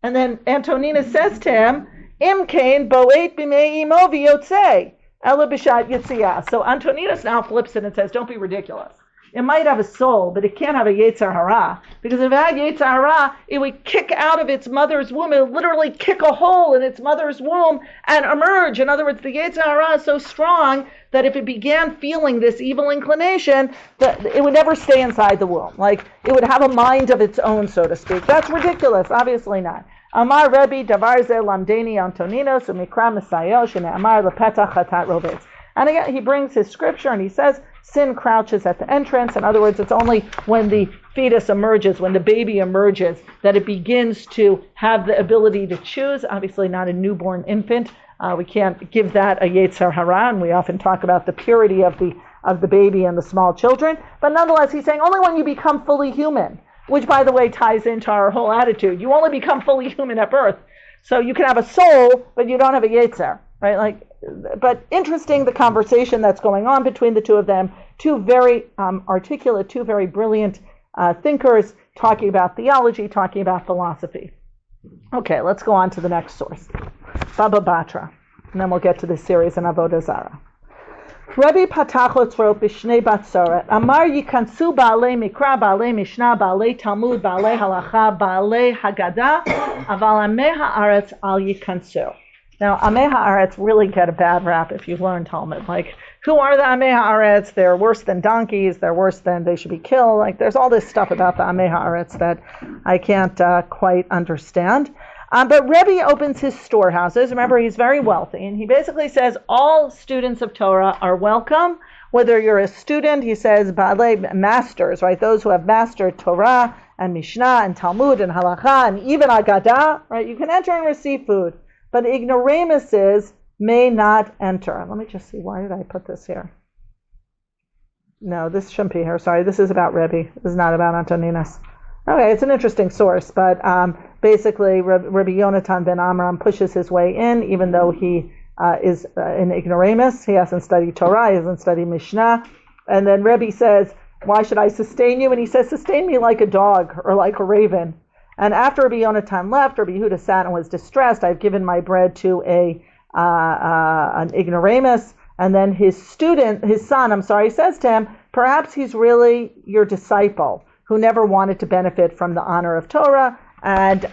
And then Antoninus says to him, Im kain bo'et b'mei imo v'yotzei, ela b'shat yitziyah. So Antoninus now flips it and says, don't be ridiculous. It might have a soul, but it can't have a yetzer hara. Because if it had yetzer hara, it would kick out of its mother's womb. It would literally kick a hole in its mother's womb and emerge. In other words, the yetzer hara is so strong that if it began feeling this evil inclination, that it would never stay inside the womb. Like, it would have a mind of its own, so to speak. That's ridiculous. Obviously not. Amar Rebbi davar ze lamdeni Antoninus u'mikra Mesayo shene'amar lepetach chatat rovetz. And again, he brings his scripture and he says, sin crouches at the entrance. In other words, it's only when the fetus emerges, when the baby emerges, that it begins to have the ability to choose. Obviously not a newborn infant. We can't give that a yetzer hara, and we often talk about the purity of the baby and the small children. But nonetheless, he's saying only when you become fully human, which, by the way, ties into our whole attitude. You only become fully human at birth. So you can have a soul, but you don't have a yetzer, right? But interesting, the conversation that's going on between the two of them. Two very articulate, two very brilliant thinkers talking about theology, talking about philosophy. Okay, let's go on to the next source. Baba Batra. And then we'll get to this series in Avodah Zarah. Rebbi patach otzrot b'shnei batzoret. Amar yikansu ba'alei mikra, ba'alei mishnah, ba'alei talmud, ba'alei halacha, ba'alei haggadah, aval amei ha'aretz al yikansu. Now, amei ha'aretz really get a bad rap if you've learned Talmud. Like, who are the amei ha'aretz? They're worse than donkeys. They're worse than they should be killed. Like, there's all this stuff about the amei ha'aretz that I can't quite understand. But Rebbi opens his storehouses. Remember, he's very wealthy, and he basically says all students of Torah are welcome. Whether you're a student, he says, ba'alei masters, right? Those who have mastered Torah and Mishnah and Talmud and Halacha and even Haggadah, right? You can enter and receive food, but ignoramuses may not enter. Let me just see. Why did I put this here? No, this shouldn't be here. Sorry, this is about Rebbi. This is not about Antoninus. Okay, it's an interesting source, but basically Rabbi Yonatan ben Amram pushes his way in, even though he is an ignoramus. He hasn't studied Torah, he hasn't studied Mishnah. And then Rebbe says, why should I sustain you? And he says, sustain me like a dog or like a raven. And after Rabbi Yonatan left, Rabbi Yehuda sat and was distressed. I've given my bread to an ignoramus. And then his son says to him, perhaps he's really your disciple who never wanted to benefit from the honor of Torah, and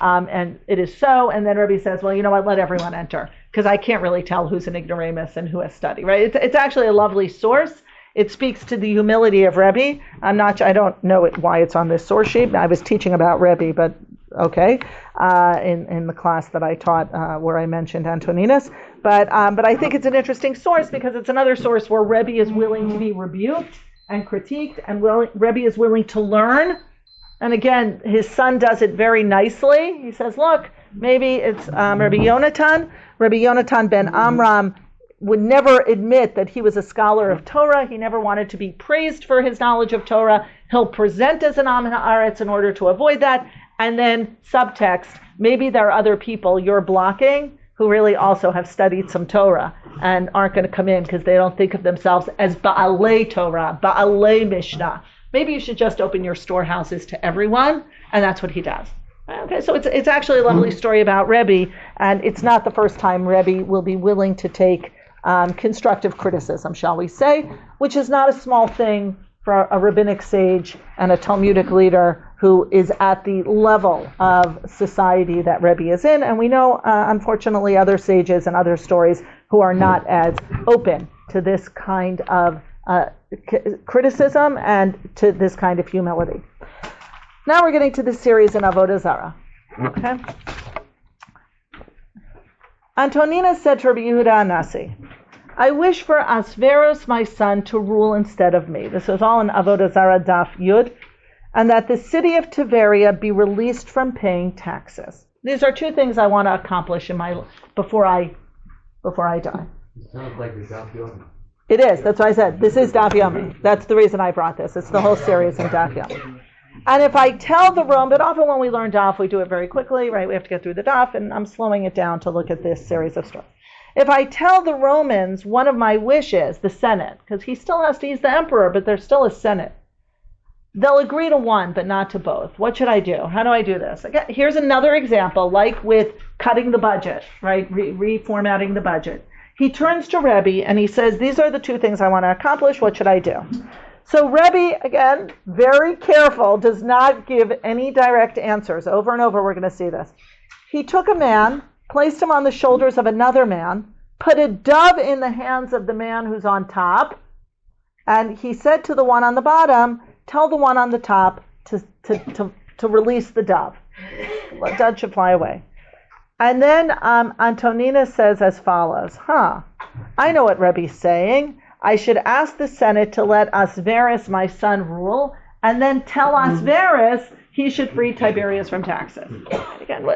it is so. And then Rebbe says, well, you know what, let everyone enter, because I can't really tell who's an ignoramus and who has studied, right? It's actually a lovely source. It speaks to the humility of Rebbe. I don't know why it's on this source sheet. I was teaching about Rebbe, but okay, in the class that I taught where I mentioned Antoninus. But I think it's an interesting source because it's another source where Rebbe is willing to be rebuked and critiqued, and Rebbe is willing to learn. And again, his son does it very nicely. He says, look, maybe it's Rabbi Yonatan. Rabbi Yonatan ben Amram would never admit that he was a scholar of Torah. He never wanted to be praised for his knowledge of Torah. He'll present as an Am Ha'aretz in order to avoid that. And then subtext, maybe there are other people you're blocking who really also have studied some Torah and aren't going to come in because they don't think of themselves as Ba'alei Torah, Ba'alei Mishnah. Maybe you should just open your storehouses to everyone, and that's what he does. Okay, so it's actually a lovely story about Rebbe, and it's not the first time Rebbe will be willing to take constructive criticism, shall we say, which is not a small thing for a rabbinic sage and a Talmudic leader who is at the level of society that Rebbe is in. And we know, unfortunately, other sages and other stories who are not as open to this kind of criticism and to this kind of humility. Now we're getting to the series in Avodah Zarah. Okay. Antoninus said to Rabbi Yehuda Anasi, I wish for Asveros, my son, to rule instead of me. This was all in Avodah Zarah Daf Yud. And that the city of Tiberia be released from paying taxes. These are two things I want to accomplish before I die. It sounds like the Daf Yomi. It is. That's why I said this is Daf Yomi. That's the reason I brought this. It's the whole series in Daf Yomi. And if I tell the Rome, but often when we learn Daf, we do it very quickly, right? We have to get through the Daf, and I'm slowing it down to look at this series of stories. If I tell the Romans one of my wishes, the Senate, because he's the emperor, but there's still a Senate. They'll agree to one, but not to both. What should I do? How do I do this? Again, here's another example, like with cutting the budget, right? Reformatting the budget. He turns to Rebbe and he says, these are the two things I want to accomplish. What should I do? So Rebbe, again, very careful, does not give any direct answers. Over and over, we're going to see this. He took a man, placed him on the shoulders of another man, put a dove in the hands of the man who's on top, and he said to the one on the bottom, tell the one on the top to release the dove. The dove should fly away. And then Antoninus says as follows, I know what Rebbe's saying. I should ask the Senate to let Asveris, my son, rule, and then tell Asveris he should free Tiberius from taxes. Again,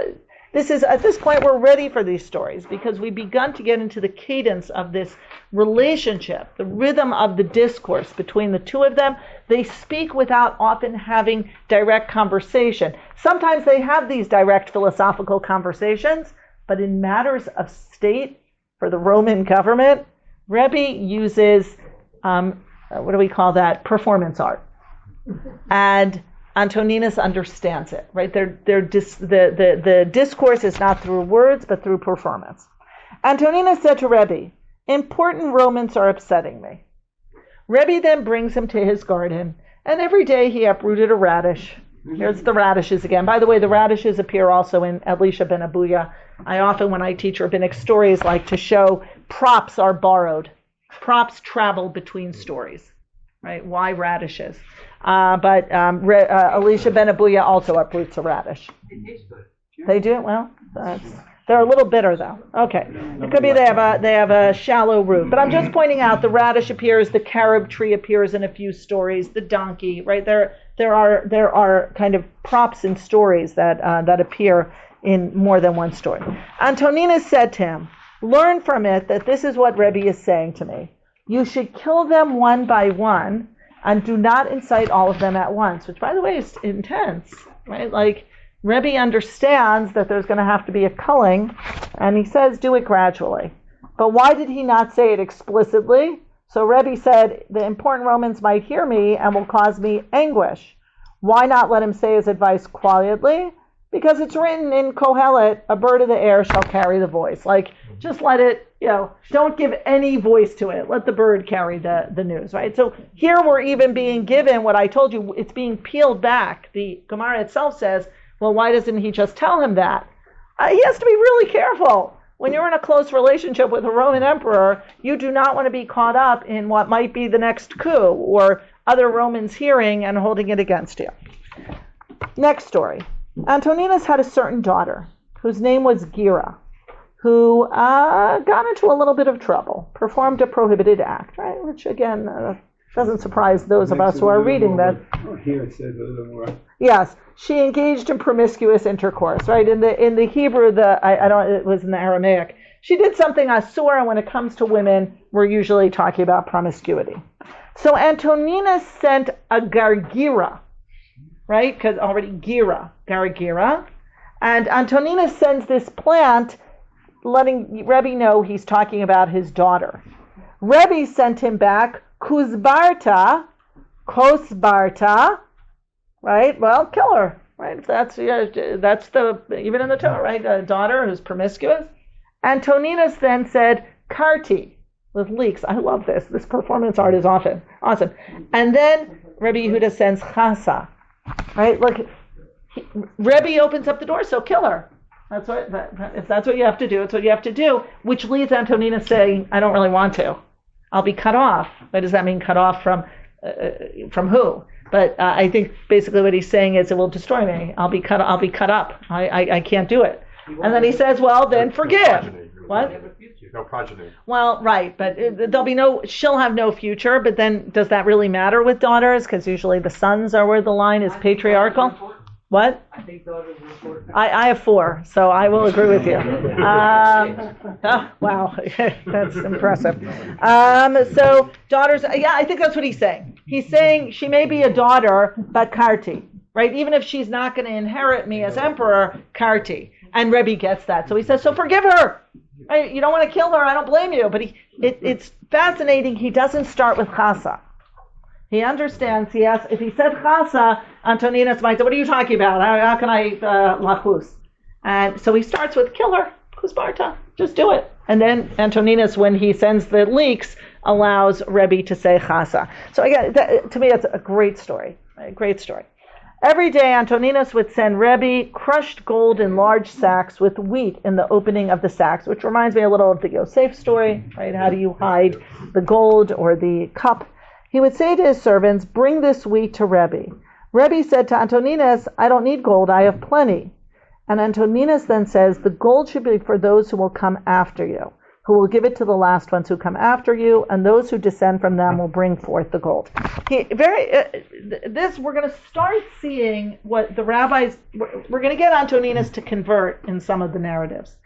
this is, at this point, we're ready for these stories because we've begun to get into the cadence of this relationship, the rhythm of the discourse between the two of them. They speak without often having direct conversation. Sometimes they have these direct philosophical conversations, but in matters of state for the Roman government, Rebbe uses, performance art. And Antoninus understands it, right? The discourse is not through words, but through performance. Antoninus said to Rebbe, important Romans are upsetting me. Rebbi then brings him to his garden, and every day he uprooted a radish. Here's the radishes again. By the way, the radishes appear also in Elisha ben Abuya. I often, when I teach rabbinic stories, like to show props are borrowed. Props travel between stories, right? Why radishes? But Elisha ben Abuya also uproots a radish. It tastes good. They do? Well, they're a little bitter, though. Okay. It could be they have a shallow root. But I'm just pointing out the radish appears, the carob tree appears in a few stories, the donkey, right? There are kind of props in stories that appear in more than one story. Antoninus said to him, learn from it that this is what Rebbi is saying to me. You should kill them one by one and do not incite all of them at once, which, by the way, is intense, right? Like, Rebbi understands that there's going to have to be a culling, and he says do it gradually. But why did he not say it explicitly? So Rebbi said, the important Romans might hear me and will cause me anguish. Why not let him say his advice quietly? Because it's written in Kohelet, a bird of the air shall carry the voice. Like, just let it, don't give any voice to it. Let the bird carry the news, right? So here we're even being given what I told you, it's being peeled back. The Gemara itself says, well, why doesn't he just tell him that? He has to be really careful. When you're in a close relationship with a Roman emperor, you do not want to be caught up in what might be the next coup or other Romans hearing and holding it against you. Next story. Antoninus had a certain daughter whose name was Gira, who got into a little bit of trouble, performed a prohibited act, right? Which, again, doesn't surprise those of us who are reading that. Here it says a little more. Yes, she engaged in promiscuous intercourse, right? In the Hebrew, it was in the Aramaic. She did something asur, and when it comes to women, we're usually talking about promiscuity. So Antoninus sent a gargira, right? Because already gargira. And Antoninus sends this plant, letting Rebbi know he's talking about his daughter. Rebbi sent him back kosbarta, right? Well, kill her, right? That's the even in the Torah, right? A daughter who's promiscuous. Antoninus then said karti with leeks. I love this. This performance art is awesome. And then Rabbi Yehuda sends chasa, right? Look, Rebbi opens up the door, so kill her. If that's what you have to do, it's what you have to do. Which leads Antoninus saying, I don't really want to. I'll be cut off. What does that mean, cut off from who? But I think basically what he's saying is it will destroy me. I'll be cut up. I can't do it. And then he says, well, then forgive. What? No progeny. Well, right, but she'll have no future, but then does that really matter with daughters? Because usually the sons are where the line is patriarchal. What? I think daughters are important. I have 4, so I will agree with you. Wow, that's impressive. So daughters, yeah, I think that's what he's saying. He's saying she may be a daughter, but karti, right? Even if she's not going to inherit me as emperor, karti. And Rebbi gets that. So he says, so forgive her. Right? You don't want to kill her, I don't blame you. But it's fascinating, he doesn't start with chasa. He understands, if he said chasa, Antoninus might say, what are you talking about? How can I lachus? And so he starts with kill her, kusbarta, just do it. And then Antoninus, when he sends the leeks, allows Rebbi to say chasa. So again, to me, it's a great story, right? Great story. Every day, Antoninus would send Rebbi crushed gold in large sacks with wheat in the opening of the sacks, which reminds me a little of the Yosef story, right? How do you hide the gold or the cup? He would say to his servants, bring this wheat to Rebbi. Rebbi said to Antoninus, I don't need gold, I have plenty. And Antoninus then says, the gold should be for those who will come after you, who will give it to the last ones who come after you, and those who descend from them will bring forth the gold. We're going to start seeing what the rabbis, we're going to get Antoninus to convert in some of the narratives.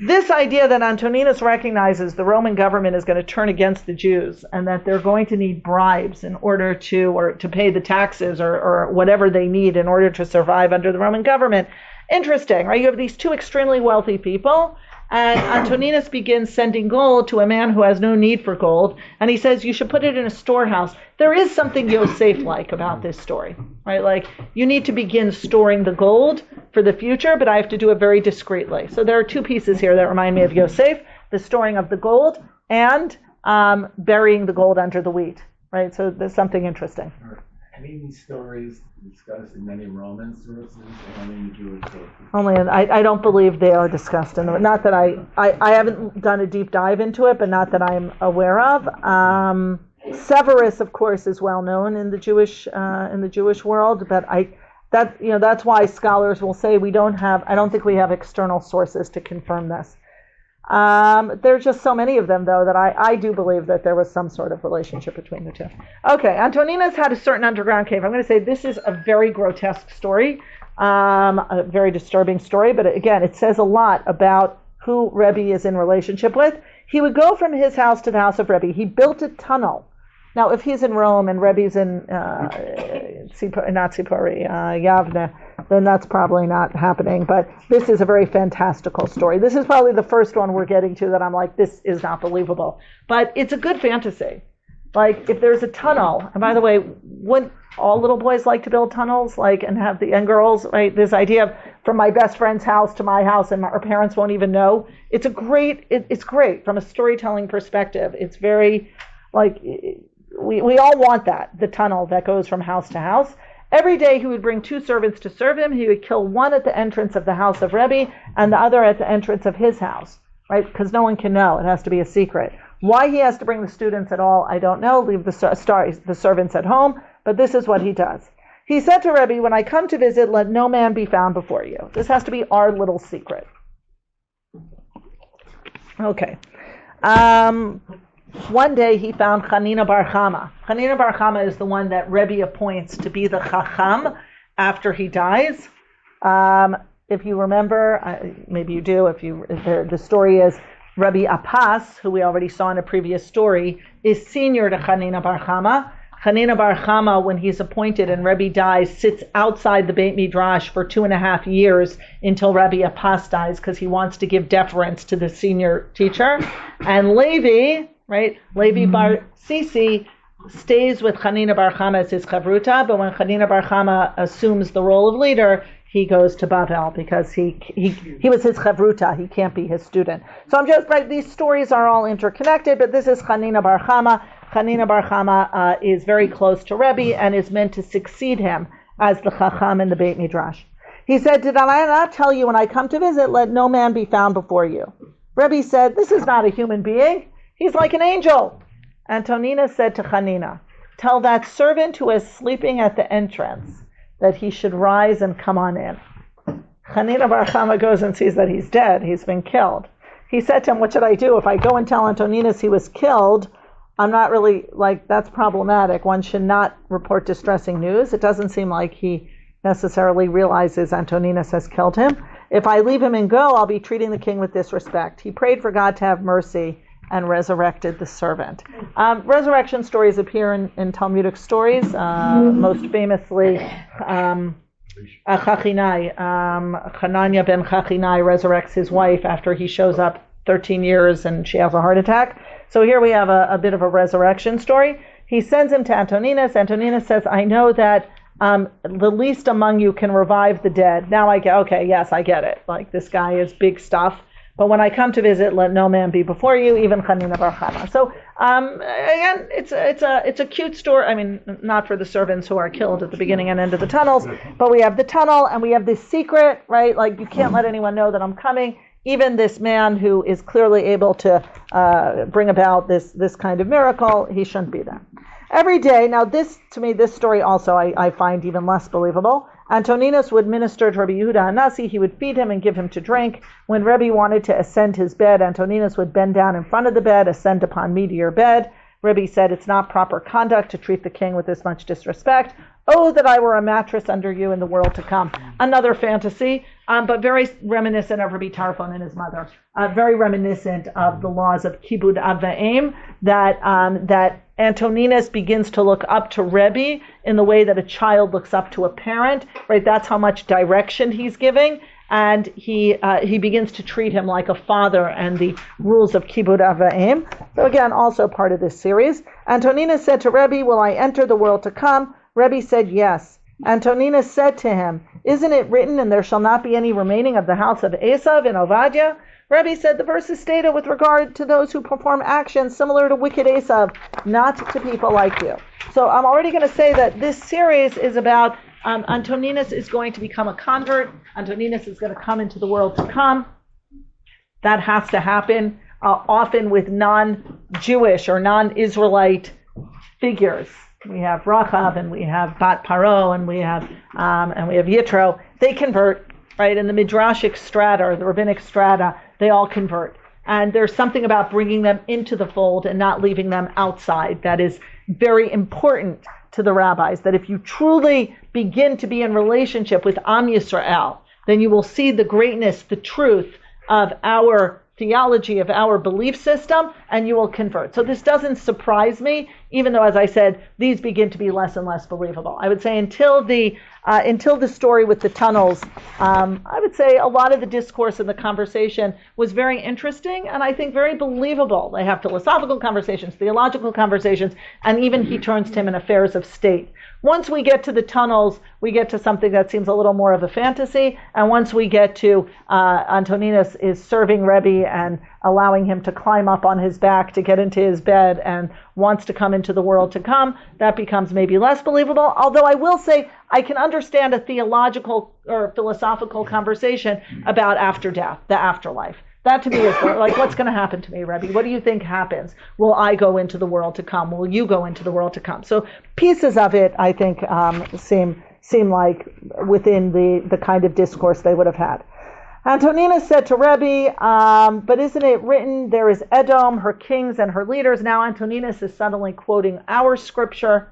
This idea that Antoninus recognizes the Roman government is going to turn against the Jews and that they're going to need bribes in order to pay the taxes or whatever they need in order to survive under the Roman government. Interesting, right? You have these two extremely wealthy people, and Antoninus begins sending gold to a man who has no need for gold, and he says you should put it in a storehouse. There is something Yosef-like about this story, right? Like, you need to begin storing the gold for the future, but I have to do it very discreetly. So there are 2 pieces here that remind me of Yosef, the storing of the gold and burying the gold under the wheat, right? So there's something interesting. Are any of these stories discussed in many Roman sources or only in the Jewish sources? Only, I don't believe they are discussed in the. Not that I haven't done a deep dive into it, but not that I'm aware of. Severus, of course, is well known in the Jewish world, but that's why scholars will say I don't think we have external sources to confirm this. There's just so many of them, though, that I do believe that there was some sort of relationship between the two. Okay, Antoninus had a certain underground cave. I'm going to say this is a very grotesque story, a very disturbing story, but again, it says a lot about who Rebbi is in relationship with. He would go from his house to the house of Rebbi. He built a tunnel. Now, if he's in Rome and Rebbi's in Yavne, then that's probably not happening. But this is a very fantastical story. This is probably the first one we're getting to that I'm like, this is not believable. But it's a good fantasy. Like, if there's a tunnel, and by the way, wouldn't all little boys like to build tunnels, and girls, right? This idea of from my best friend's house to my house, and our parents won't even know. It's great from a storytelling perspective. It's very, we all want that, the tunnel that goes from house to house. Every day he would bring 2 servants to serve him. He would kill one at the entrance of the house of Rebbi and the other at the entrance of his house, right? Because no one can know. It has to be a secret. Why he has to bring the students at all, I don't know. Leave the servants at home. But this is what he does. He said to Rebbi, when I come to visit, let no man be found before you. This has to be our little secret. Okay. One day he found Chanina bar Chama. Chanina bar Chama is the one that Rebbi appoints to be the Chacham after he dies. If you remember, maybe you do, the story is Rabbi Apas, who we already saw in a previous story, is senior to Chanina bar Chama. Chanina bar Chama, when he's appointed and Rebbi dies, sits outside the Beit Midrash for 2.5 years until Rabbi Apas dies because he wants to give deference to the senior teacher. And Levi, right, Levi bar Sisi, stays with Chanina bar Chama as his chavruta, but when Chanina bar Chama assumes the role of leader, he goes to Bavel because he was his chavruta. He can't be his student. So I'm just these stories are all interconnected, but this is Chanina bar Chama. Chanina bar Chama is very close to Rebbi and is meant to succeed him as the Chacham in the Beit Midrash. He said, did I not tell you when I come to visit, let no man be found before you? Rebbi said, this is not a human being. He's like an angel. Antoninus said to Chanina, tell that servant who is sleeping at the entrance that he should rise and come on in. Chanina bar Chama goes and sees that he's dead. He's been killed. He said to him, what should I do? If I go and tell Antoninus he was killed, I'm not really, that's problematic. One should not report distressing news. It doesn't seem like he necessarily realizes Antoninus has killed him. If I leave him and go, I'll be treating the king with disrespect. He prayed for God to have mercy and resurrected the servant. Resurrection stories appear in Talmudic stories, most famously Chachinai. Hanania ben Chachinai resurrects his wife after he shows up 13 years and she has a heart attack. So here we have a bit of a resurrection story. He sends him to Antoninus. Antoninus says, I know that the least among you can revive the dead. Now I get, okay, yes, I get it. This guy is big stuff. But when I come to visit, let no man be before you, even Chanina bar Chama. So again, it's a cute story. I mean, not for the servants who are killed at the beginning and end of the tunnels, but we have the tunnel and we have this secret, right? You can't let anyone know that I'm coming. Even this man who is clearly able to bring about this kind of miracle, he shouldn't be there. Every day, now this story also I find even less believable. Antoninus would minister to Rabbi Yehuda Hanasi. He would feed him and give him to drink. When Rebbi wanted to ascend his bed, Antoninus would bend down in front of the bed, ascend upon me to your bed. Rebbi said, it's not proper conduct to treat the king with this much disrespect. Oh, that I were a mattress under you in the world to come. Another fantasy, but very reminiscent of Rabbi Tarfon and his mother. Very reminiscent of the laws of Kibud Av Va'em, that Antoninus begins to look up to Rebbi in the way that a child looks up to a parent, right? That's how much direction he's giving. And he begins to treat him like a father and the rules of Kibud Av Va'em. So again, also part of this series. Antoninus said to Rebbi, will I enter the world to come? Rebbi said, yes. Antoninus said to him, isn't it written, and there shall not be any remaining of the house of Esav in Ovadia? Rebbi said the verse is stated with regard to those who perform actions similar to wicked Esav, not to people like you. So I'm already going to say that this series is about Antoninus is going to become a convert. Antoninus is going to come into the world to come. That has to happen often with non-Jewish or non-Israelite figures. We have Rachav and we have Bat Paro and we have Yitro. They convert, right? In the Midrashic strata or the rabbinic strata, they all convert. And there's something about bringing them into the fold and not leaving them outside that is very important to the rabbis. That if you truly begin to be in relationship with Am Yisrael, then you will see the greatness, the truth of our theology, of our belief system, and you will convert. So this doesn't surprise me, even though, as I said, these begin to be less and less believable. I would say until the story with the tunnels, I would say a lot of the discourse and the conversation was very interesting and I think very believable. They have philosophical conversations, theological conversations, and even he turns to him in affairs of state. Once we get to the tunnels, we get to something that seems a little more of a fantasy. And once we get to Antoninus is serving Rebbi and allowing him to climb up on his back to get into his bed and wants to come into the world to come, that becomes maybe less believable. Although I will say I can understand a theological or philosophical conversation about after death, the afterlife. That to me is like, what's going to happen to me, Rebbi? What do you think happens? Will I go into the world to come? Will you go into the world to come? So pieces of it, I think, seem like within the kind of discourse they would have had. Antoninus said to Rebbi, but isn't it written, there is Edom, her kings and her leaders. Now Antoninus is suddenly quoting our scripture.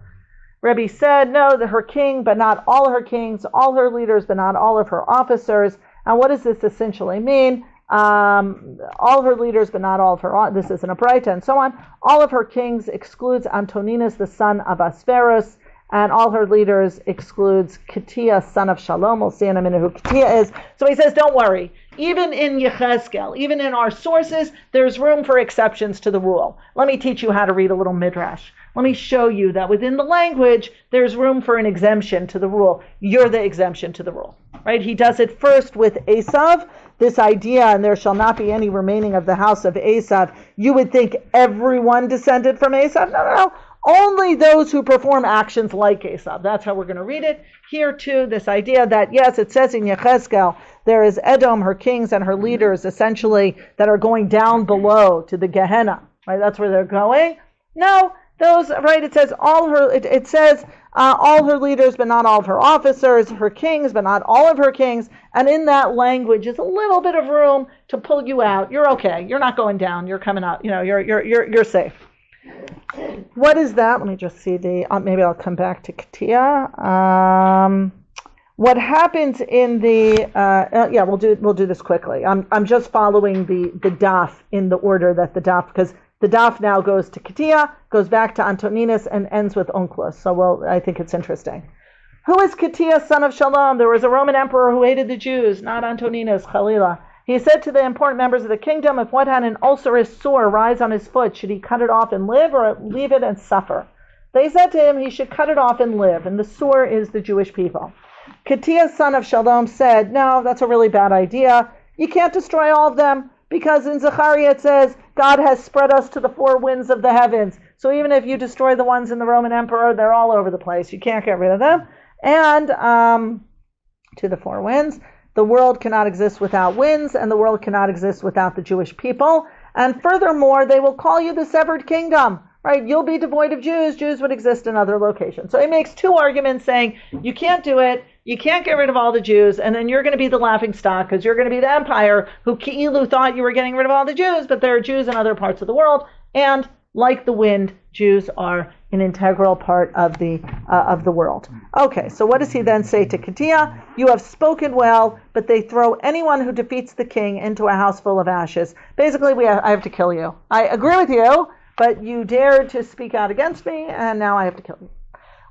Rebbi said, no, her king, but not all her kings, all her leaders, but not all of her officers. And what does this essentially mean? All her leaders, but not all of her, this is an Abraita and so on. All of her kings excludes Antoninus, the son of Asferus, and all her leaders excludes Katia, son of Shalom. We'll see in a minute who Katia is. So he says, don't worry. Even in Yechezkel, even in our sources, there's room for exceptions to the rule. Let me teach you how to read a little midrash. Let me show you that within the language, there's room for an exemption to the rule. You're the exemption to the rule, right? He does it first with Esav, this idea, and there shall not be any remaining of the house of Esav. You would think everyone descended from Esav. No. Only those who perform actions like Esav. That's how we're going to read it. Here too, this idea that, yes, it says in Yechezkel, there is Edom, her kings and her leaders, essentially, that are going down below to the Gehenna, right? That's where they're going. No, those, right, it says all her leaders, but not all of her officers, her kings, but not all of her kings. And in that language is a little bit of room to pull you out. You're okay. You're not going down. You're coming out. You're safe. What is that? Let me just see maybe I'll come back to Katia. What happens in we'll do this quickly. I'm just following the daf in the order that the daf, because the daf now goes to Katia, goes back to Antoninus, and ends with Onkelos. So I think it's interesting. Who is Katia, son of Shalom? There was a Roman emperor who hated the Jews, not Antoninus, Chalila. He said to the important members of the kingdom, if one had an ulcerous sore rise on his foot, should he cut it off and live or leave it and suffer? They said to him he should cut it off and live, and the sore is the Jewish people. Katia, son of Shalom, said, no, that's a really bad idea. You can't destroy all of them, because in Zechariah it says, God has spread us to the four winds of the heavens. So even if you destroy the ones in the Roman emperor, they're all over the place. You can't get rid of them. And to the four winds. The world cannot exist without winds, and the world cannot exist without the Jewish people. And furthermore, they will call you the severed kingdom, right? You'll be devoid of Jews. Jews would exist in other locations. So he makes two arguments saying, you can't do it, you can't get rid of all the Jews, and then you're going to be the laughing stock, because you're going to be the empire who Ki'ilu thought you were getting rid of all the Jews, but there are Jews in other parts of the world, and like the wind, Jews are an integral part of the world. Okay, so what does he then say to Katia? You have spoken well, but they throw anyone who defeats the king into a house full of ashes. Basically, I have to kill you. I agree with you, but you dared to speak out against me, and now I have to kill you.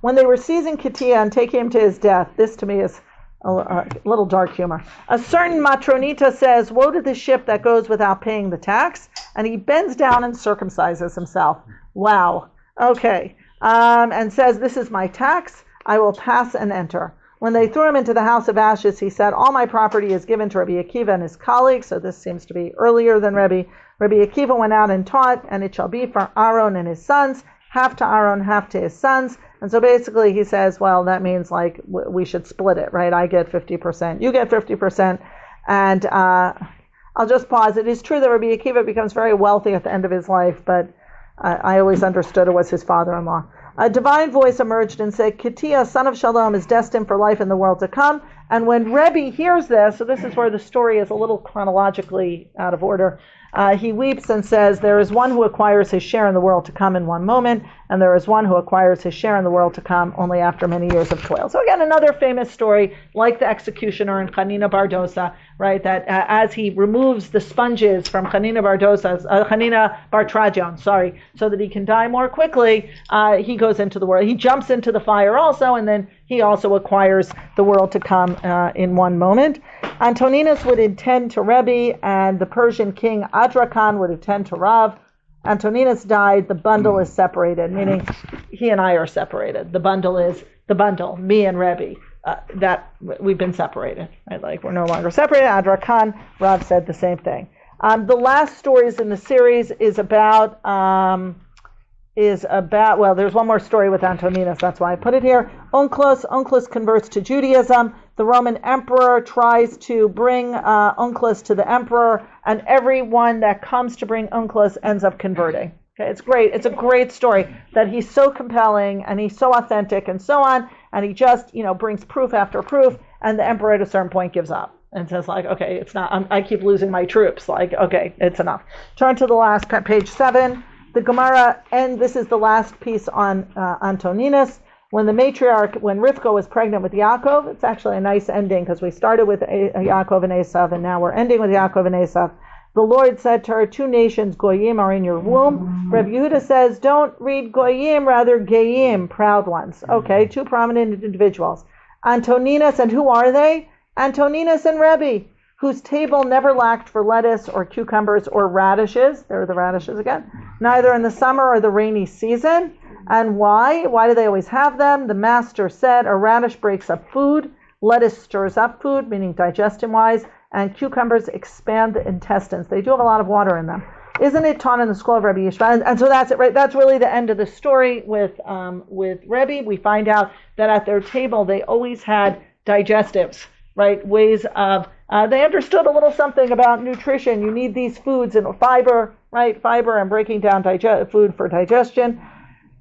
When they were seizing Katia and taking him to his death, this to me is a little dark humor. A certain Matronita says, woe to the ship that goes without paying the tax, and he bends down and circumcises himself. Wow. Okay. And says, this is my tax. I will pass and enter. When they threw him into the house of ashes, he said, all my property is given to Rabbi Akiva and his colleagues. So this seems to be earlier than Rebbe. Rabbi Akiva went out and taught, and it shall be for Aaron and his sons, half to Aaron, half to his sons. And so basically he says, well, that means like we should split it, right? I get 50%, you get 50%. And I'll just pause. It is true that Rabbi Akiva becomes very wealthy at the end of his life, but I always understood it was his father-in-law. A divine voice emerged and said, Ketia, son of Shalom, is destined for life in the world to come. And when Rebbe hears this, so this is where the story is a little chronologically out of order, he weeps and says, there is one who acquires his share in the world to come in one moment, and there is one who acquires his share in the world to come only after many years of toil. So again, another famous story, like the executioner in Chanina Bardosa, right, that as he removes the sponges from Chanina Bar Trajan, so that he can die more quickly, he goes into the world. He jumps into the fire also, and then he also acquires the world to come in one moment. Antoninus would attend to Rebbe, and the Persian king Adrakan would attend to Rav. Antoninus died, the bundle is separated, meaning he and I are separated. The bundle is the bundle, me and Rebbe, that we've been separated, right? Like we're no longer separated. Adrakan, Rav said the same thing. The last stories in the series is about, well, there's one more story with Antoninus, that's why I put it here. Onkelos converts to Judaism. The Roman emperor tries to bring Onkelos to the emperor, and everyone that comes to bring Onkelos ends up converting. Okay, it's great. It's a great story that he's so compelling and he's so authentic and so on, and he just, brings proof after proof, and the emperor at a certain point gives up and says, like, okay, it's not, I keep losing my troops. Like, okay, it's enough. Turn to the last page 7. The Gemara, and this is the last piece on Antoninus. When Rivka was pregnant with Yaakov, it's actually a nice ending because we started with Yaakov and Esav, and now we're ending with Yaakov and Esav. The Lord said to her, 2 nations, Goyim, are in your womb. Reb Yehuda says, don't read Goyim, rather Geim, proud ones. Okay, 2 prominent individuals. Antoninus, and who are they? Antoninus and Rebbi, whose table never lacked for lettuce or cucumbers or radishes. There are the radishes again. Neither in the summer or the rainy season. And why? Why do they always have them? The master said, a radish breaks up food, lettuce stirs up food, meaning digestion-wise, and cucumbers expand the intestines. They do have a lot of water in them. Isn't it taught in the school of Rabbi Yishmael? And so that's it, right? That's really the end of the story with Rebbe. We find out that at their table they always had digestives, right? Ways of, they understood a little something about nutrition. You need these foods and fiber, right? Fiber and breaking down food for digestion.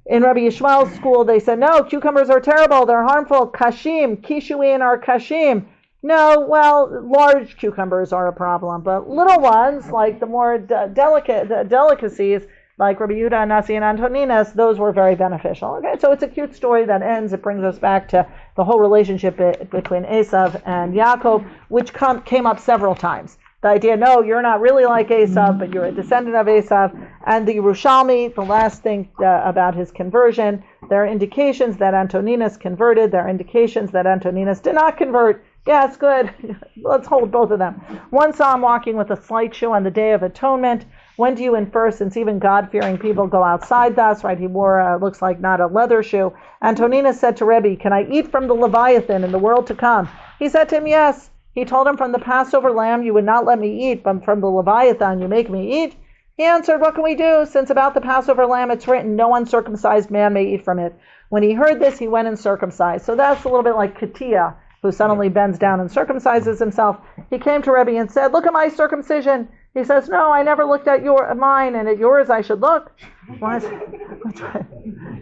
In Rabbi Yishmael's school, they said, no, cucumbers are terrible. They're harmful. Kashim, kishuin are kashim. No, well, large cucumbers are a problem, but little ones, like the more delicacies, like Rabbi Yehuda, Nasi, and Antoninus, those were very beneficial. Okay, so it's a cute story that ends. It brings us back to the whole relationship between Esav and Yaakov, which came up several times. The idea, no, you're not really like Esav, but you're a descendant of Esav. And the Yerushalmi, the last thing about his conversion, there are indications that Antoninus converted. There are indications that Antoninus did not convert. Yeah, it's good. Let's hold both of them. One saw him walking with a slight shoe on the Day of Atonement. When do you infer, since even God-fearing people go outside thus, right? He wore, looks like not a leather shoe. Antoninus said to Rebbe, can I eat from the Leviathan in the world to come? He said to him, yes. He told him, from the Passover lamb you would not let me eat, but from the Leviathan you make me eat. He answered, what can we do? Since about the Passover lamb it's written, no uncircumcised man may eat from it. When he heard this, he went and circumcised. So that's a little bit like Ketia, who suddenly bends down and circumcises himself. He came to Rebbe and said, look at my circumcision. He says, no, I never looked at mine, and at yours I should look.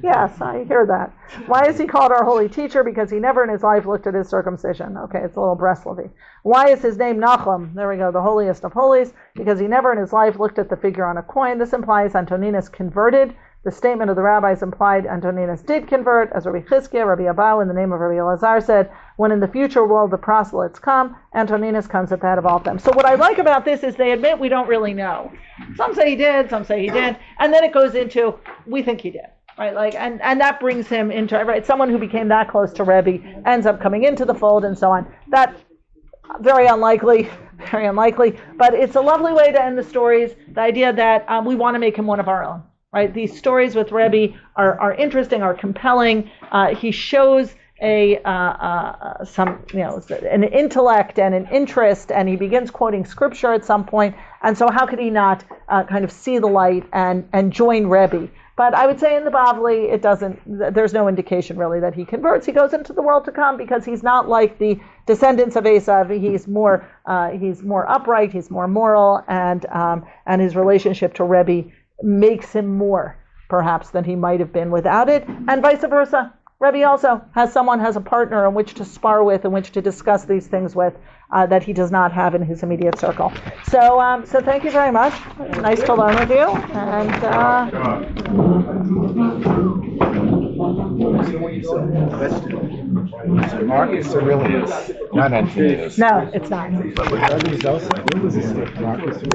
Yes, I hear that. Why is he called our holy teacher? Because he never in his life looked at his circumcision. Okay, it's a little Breslovy. Why is his name Nachum? There we go, the holiest of holies. Because he never in his life looked at the figure on a coin. This implies Antoninus converted. The statement of the rabbis implied Antoninus did convert, as Rabbi Chizkiah, Rabbi Abau, in the name of Rabbi Elazar said, when in the future world the proselytes come, Antoninus comes at the head of all of them. So what I like about this is they admit we don't really know. Some say he did, some say he didn't, and then it goes into, we think he did, right? Like, and that brings him into, right? Someone who became that close to Rebbe ends up coming into the fold and so on. That, very unlikely, but it's a lovely way to end the stories, the idea that we want to make him one of our own. Right, these stories with Rebbe are interesting, are compelling. He shows an intellect and an interest, and he begins quoting scripture at some point. And so how could he not kind of see the light and join Rebbi? But I would say in the Bavli, there's no indication really that he converts. He goes into the world to come because he's not like the descendants of Esav. He's more upright, he's more moral, and his relationship to Rebbi makes him more, perhaps, than he might have been without it, and vice versa. Rebbi also has a partner in which to spar with, in which to discuss these things with, that he does not have in his immediate circle. So thank you very much. Nice to learn with you. And Marcus Aurelius, not Antoninus. no, it's not. Marcus Aurelius.